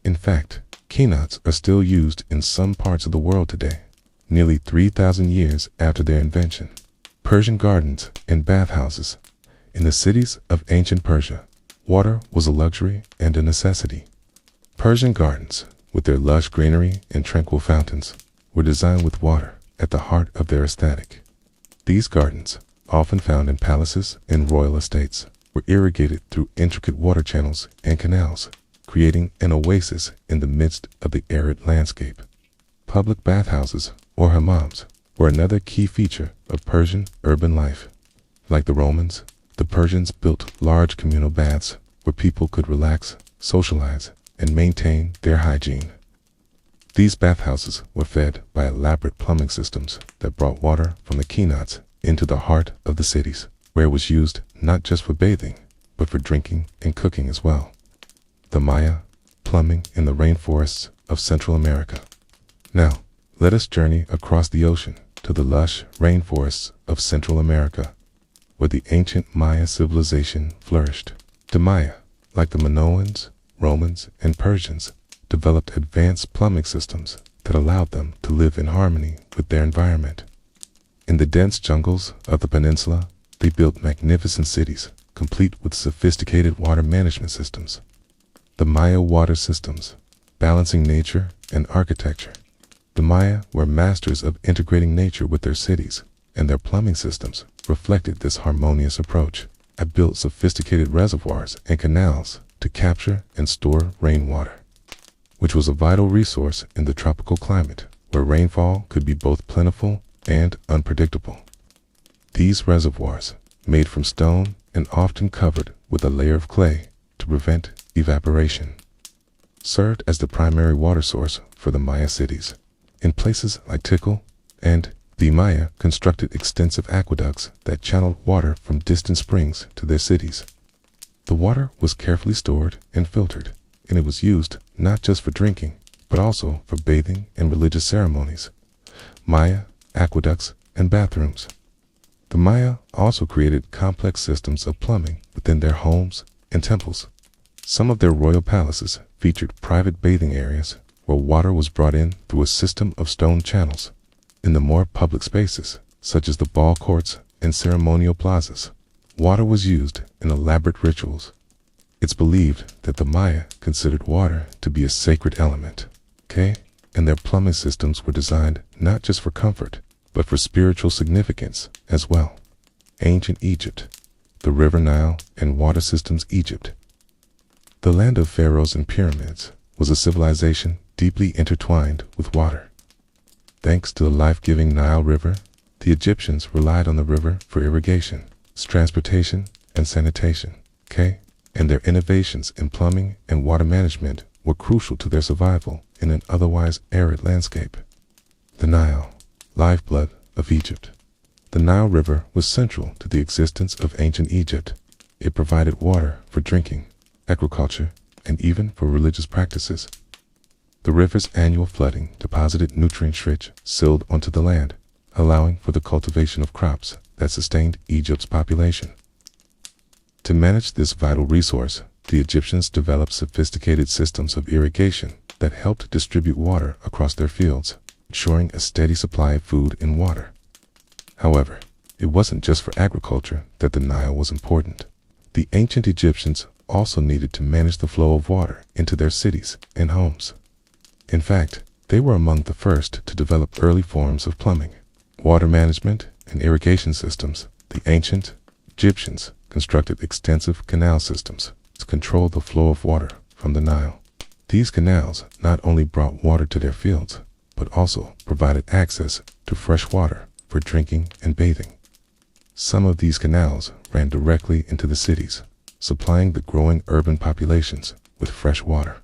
In fact, qanats are still used in some parts of the world today, nearly 3,000 years after their invention. Persian gardens and bathhouses. In the cities of ancient Persia, water was a luxury and a necessity. Persian gardens, with their lush greenery and tranquil fountains, were designed with water at the heart of their aesthetic. These gardens, often found in palaces and royal estates, were irrigated through intricate water channels and canals, creating an oasis in the midst of the arid landscape. Public bathhouses, or hammams, were another key feature of Persian urban life. Like the Romans, the Persians built large communal baths where people could relax, socialize, and maintain their hygiene. These bathhouses were fed by elaborate plumbing systems that brought water from the qanats into the heart of the cities, where it was used not just for bathing, but for drinking and cooking as well. The Maya, plumbing in the rainforests of Central America. Now, let us journey across the ocean to the lush rainforests of Central America, where the ancient Maya civilization flourished. The Maya, like the Minoans, Romans, and Persians, developed advanced plumbing systems that allowed them to live in harmony with their environment. In the dense jungles of the peninsula, they built magnificent cities, complete with sophisticated water management systems. The Maya water systems, balancing nature and architecture. The Maya were masters of integrating nature with their cities, and their plumbing systems reflected this harmonious approach. They built sophisticated reservoirs and canals to capture and store rainwater, which was a vital resource in the tropical climate, where rainfall could be both plentiful and unpredictable. These reservoirs, made from stone and often covered with a layer of clay to prevent evaporation, served as the primary water source for the Maya cities. In places like Tikal and the Maya constructed extensive aqueducts that channeled water from distant springs to their cities. The water was carefully stored and filtered, and it was used not just for drinking, but also for bathing and religious ceremonies. Maya, aqueducts, and bathrooms. The Maya also created complex systems of plumbing within their homes and temples. Some of their royal palaces featured private bathing areas where water was brought in through a system of stone channels. In the more public spaces, such as the ball courts and ceremonial plazas, water was used in elaborate rituals. It's believed that the Maya considered water to be a sacred element, and their plumbing systems were designed not just for comfort, but for spiritual significance as well. Ancient Egypt, the River Nile and water systems. Egypt, the land of pharaohs and pyramids, was a civilization deeply intertwined with water. Thanks to the life-giving Nile River, the Egyptians relied on the river for irrigation, transportation, and sanitation, and their innovations in plumbing and water management were crucial to their survival in an otherwise arid landscape. The Nile, lifeblood of Egypt. The Nile River was central to the existence of ancient Egypt. It provided water for drinking, agriculture, and even for religious practices. The river's annual flooding deposited nutrient-rich silt onto the land, allowing for the cultivation of crops that sustained Egypt's population. To manage this vital resource, the Egyptians developed sophisticated systems of irrigation that helped distribute water across their fields, ensuring a steady supply of food and water. However, it wasn't just for agriculture that the Nile was important. The ancient Egyptians also needed to manage the flow of water into their cities and homes. In fact, they were among the first to develop early forms of plumbing, water management, and irrigation systems. The ancient Egyptians constructed extensive canal systems to control the flow of water from the Nile. These canals not only brought water to their fields, but also provided access to fresh water for drinking and bathing. Some of these canals ran directly into the cities, supplying the growing urban populations with fresh water.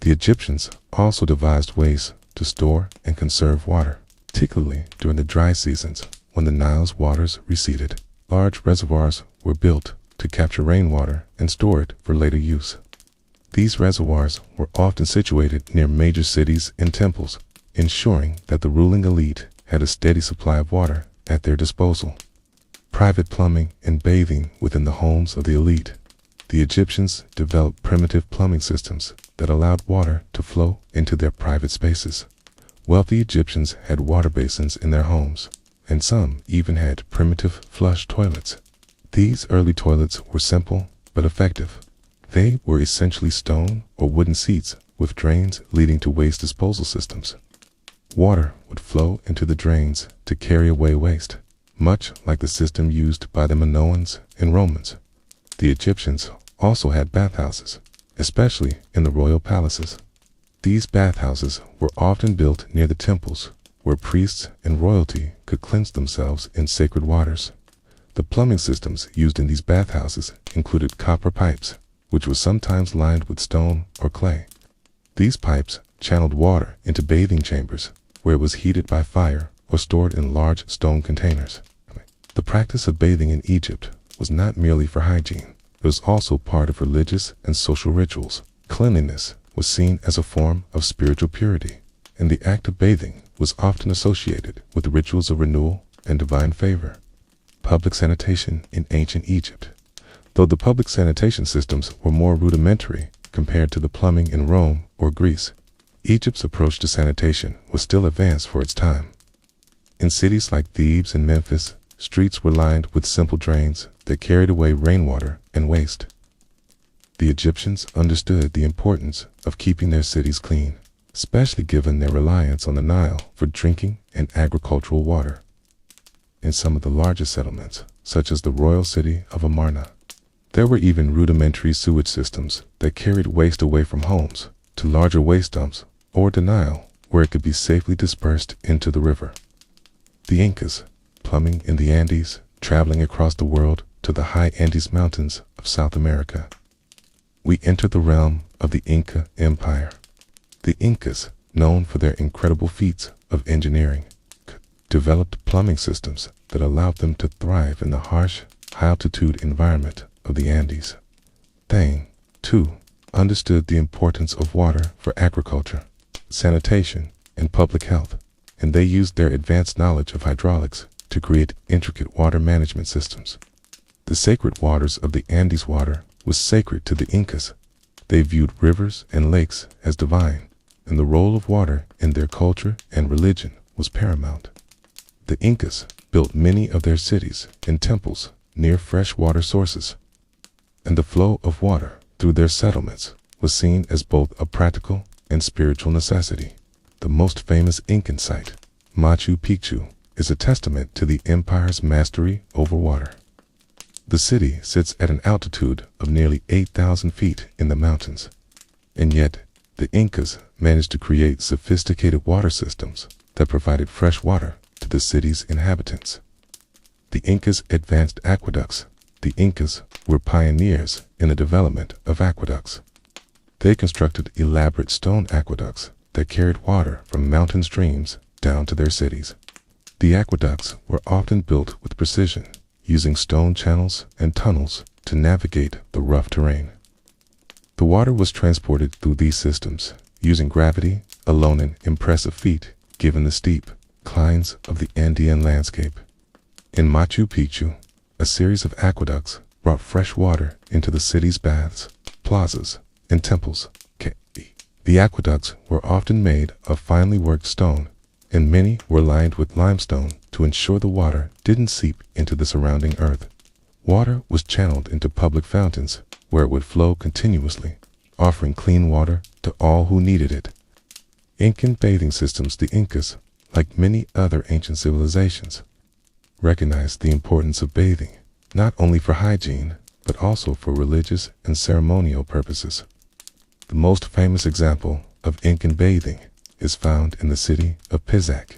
The Egyptians also devised ways to store and conserve water, particularly during the dry seasons when the Nile's waters receded. Large reservoirs were built to capture rainwater and store it for later use. These reservoirs were often situated near major cities and temples, ensuring that the ruling elite had a steady supply of water at their disposal. Private plumbing and bathing within the homes of the elite. The Egyptians developed primitive plumbing systems that allowed water to flow into their private spaces. Wealthy Egyptians had water basins in their homes, and some even had primitive flush toilets. These early toilets were simple but effective. They were essentially stone or wooden seats with drains leading to waste disposal systems. Water would flow into the drains to carry away waste, much like the system used by the Minoans and Romans. The Egyptians also had bathhouses, especially in the royal palaces. These bathhouses were often built near the temples, where priests and royalty could cleanse themselves in sacred waters. The plumbing systems used in these bathhouses included copper pipes, which were sometimes lined with stone or clay. These pipes channeled water into bathing chambers, where it was heated by fire or stored in large stone containers. The practice of bathing in Egypt was not merely for hygiene, it was also part of religious and social rituals. Cleanliness was seen as a form of spiritual purity, and the act of bathing was often associated with rituals of renewal and divine favor. Public sanitation in ancient Egypt. Though the public sanitation systems were more rudimentary compared to the plumbing in Rome or Greece, Egypt's approach to sanitation was still advanced for its time. In cities like Thebes and Memphis, streets were lined with simple drains that carried away rainwater and waste. The Egyptians understood the importance of keeping their cities clean, especially given their reliance on the Nile for drinking and agricultural water. In some of the largest settlements, such as the royal city of Amarna, there were even rudimentary sewage systems that carried waste away from homes to larger waste dumps or the Nile, where it could be safely dispersed into the river. The Incas, plumbing in the Andes, traveling across the world to the high Andes Mountains of South America. We enter the realm of the Inca Empire. The Incas, known for their incredible feats of engineering, developed plumbing systems that allowed them to thrive in the harsh, high-altitude environment of the Andes. They, too, understood the importance of water for agriculture, sanitation, and public health, and they used their advanced knowledge of hydraulics to create intricate water management systems. The sacred waters of the Andes water was sacred to the Incas. They viewed rivers and lakes as divine, and the role of water in their culture and religion was paramount. The Incas built many of their cities and temples near fresh water sources, and the flow of water through their settlements was seen as both a practical and spiritual necessity. The most famous Incan site, Machu Picchu, is a testament to the empire's mastery over water. The city sits at an altitude of nearly 8,000 feet in the mountains, and yet the Incas managed to create sophisticated water systems that provided fresh water to the city's inhabitants. The Incas advanced aqueducts. The Incas were pioneers in the development of aqueducts. They constructed elaborate stone aqueducts that carried water from mountain streams down to their cities. The aqueducts were often built with precision, using stone channels and tunnels to navigate the rough terrain. The water was transported through these systems using gravity, alone an impressive feat given the steep climbs of the Andean landscape. In Machu Picchu, a series of aqueducts brought fresh water into the city's baths, plazas, and temples. The aqueducts were often made of finely worked stone, and many were lined with limestone to ensure the water didn't seep into the surrounding earth. Water was channeled into public fountains where it would flow continuously, offering clean water to all who needed it. Incan bathing systems. The Incas, like many other ancient civilizations, recognized the importance of bathing, not only for hygiene, but also for religious and ceremonial purposes. The most famous example of Incan bathing is found in the city of Pisac,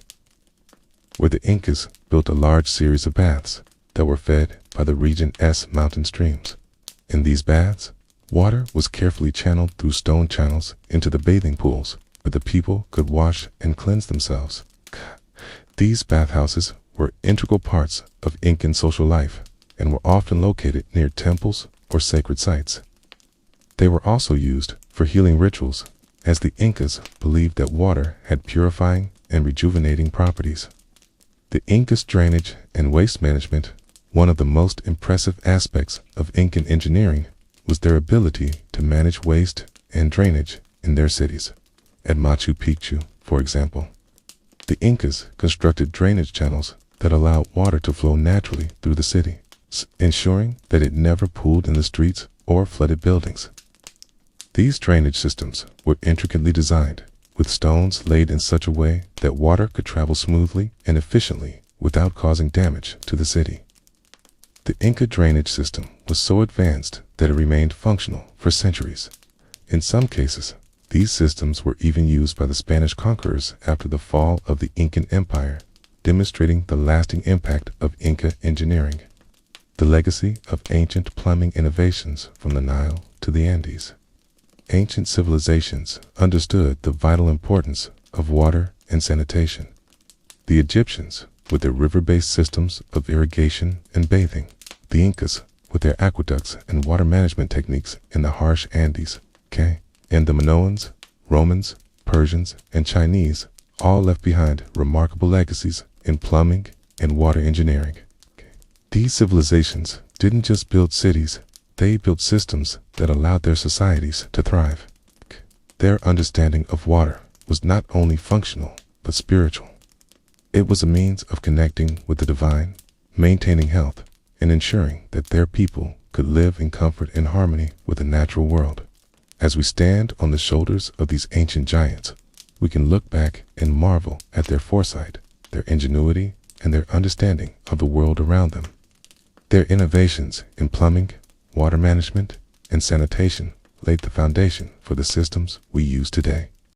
where the Incas built a large series of baths that were fed by the region's mountain streams. In these baths, water was carefully channeled through stone channels into the bathing pools where the people could wash and cleanse themselves. These bathhouses were integral parts of Incan social life and were often located near temples or sacred sites. They were also used for healing rituals, as the Incas believed that water had purifying and rejuvenating properties. The Incas' drainage and waste management. One of the most impressive aspects of Incan engineering was their ability to manage waste and drainage in their cities. At Machu Picchu, for example, the Incas constructed drainage channels that allowed water to flow naturally through the city, ensuring that it never pooled in the streets or flooded buildings. These drainage systems were intricately designed, with stones laid in such a way that water could travel smoothly and efficiently without causing damage to the city. The Inca drainage system was so advanced that it remained functional for centuries. In some cases, these systems were even used by the Spanish conquerors after the fall of the Incan Empire, demonstrating the lasting impact of Inca engineering. The legacy of ancient plumbing innovations from the Nile to the Andes. Ancient civilizations understood the vital importance of water and sanitation. The Egyptians, with their river-based systems of irrigation and bathing. The Incas, with their aqueducts and water management techniques in the harsh Andes. Okay? And the Minoans, Romans, Persians, and Chinese all left behind remarkable legacies in plumbing and water engineering. Okay? These civilizations didn't just build cities, they built systems that allowed their societies to thrive. Okay? Their understanding of water was not only functional, but spiritual. It was a means of connecting with the divine, maintaining health, and ensuring that their people could live in comfort and harmony with the natural world. As we stand on the shoulders of these ancient giants, we can look back and marvel at their foresight, their ingenuity, and their understanding of the world around them. Their innovations in plumbing, water management, and sanitation laid the foundation for the systems we use today.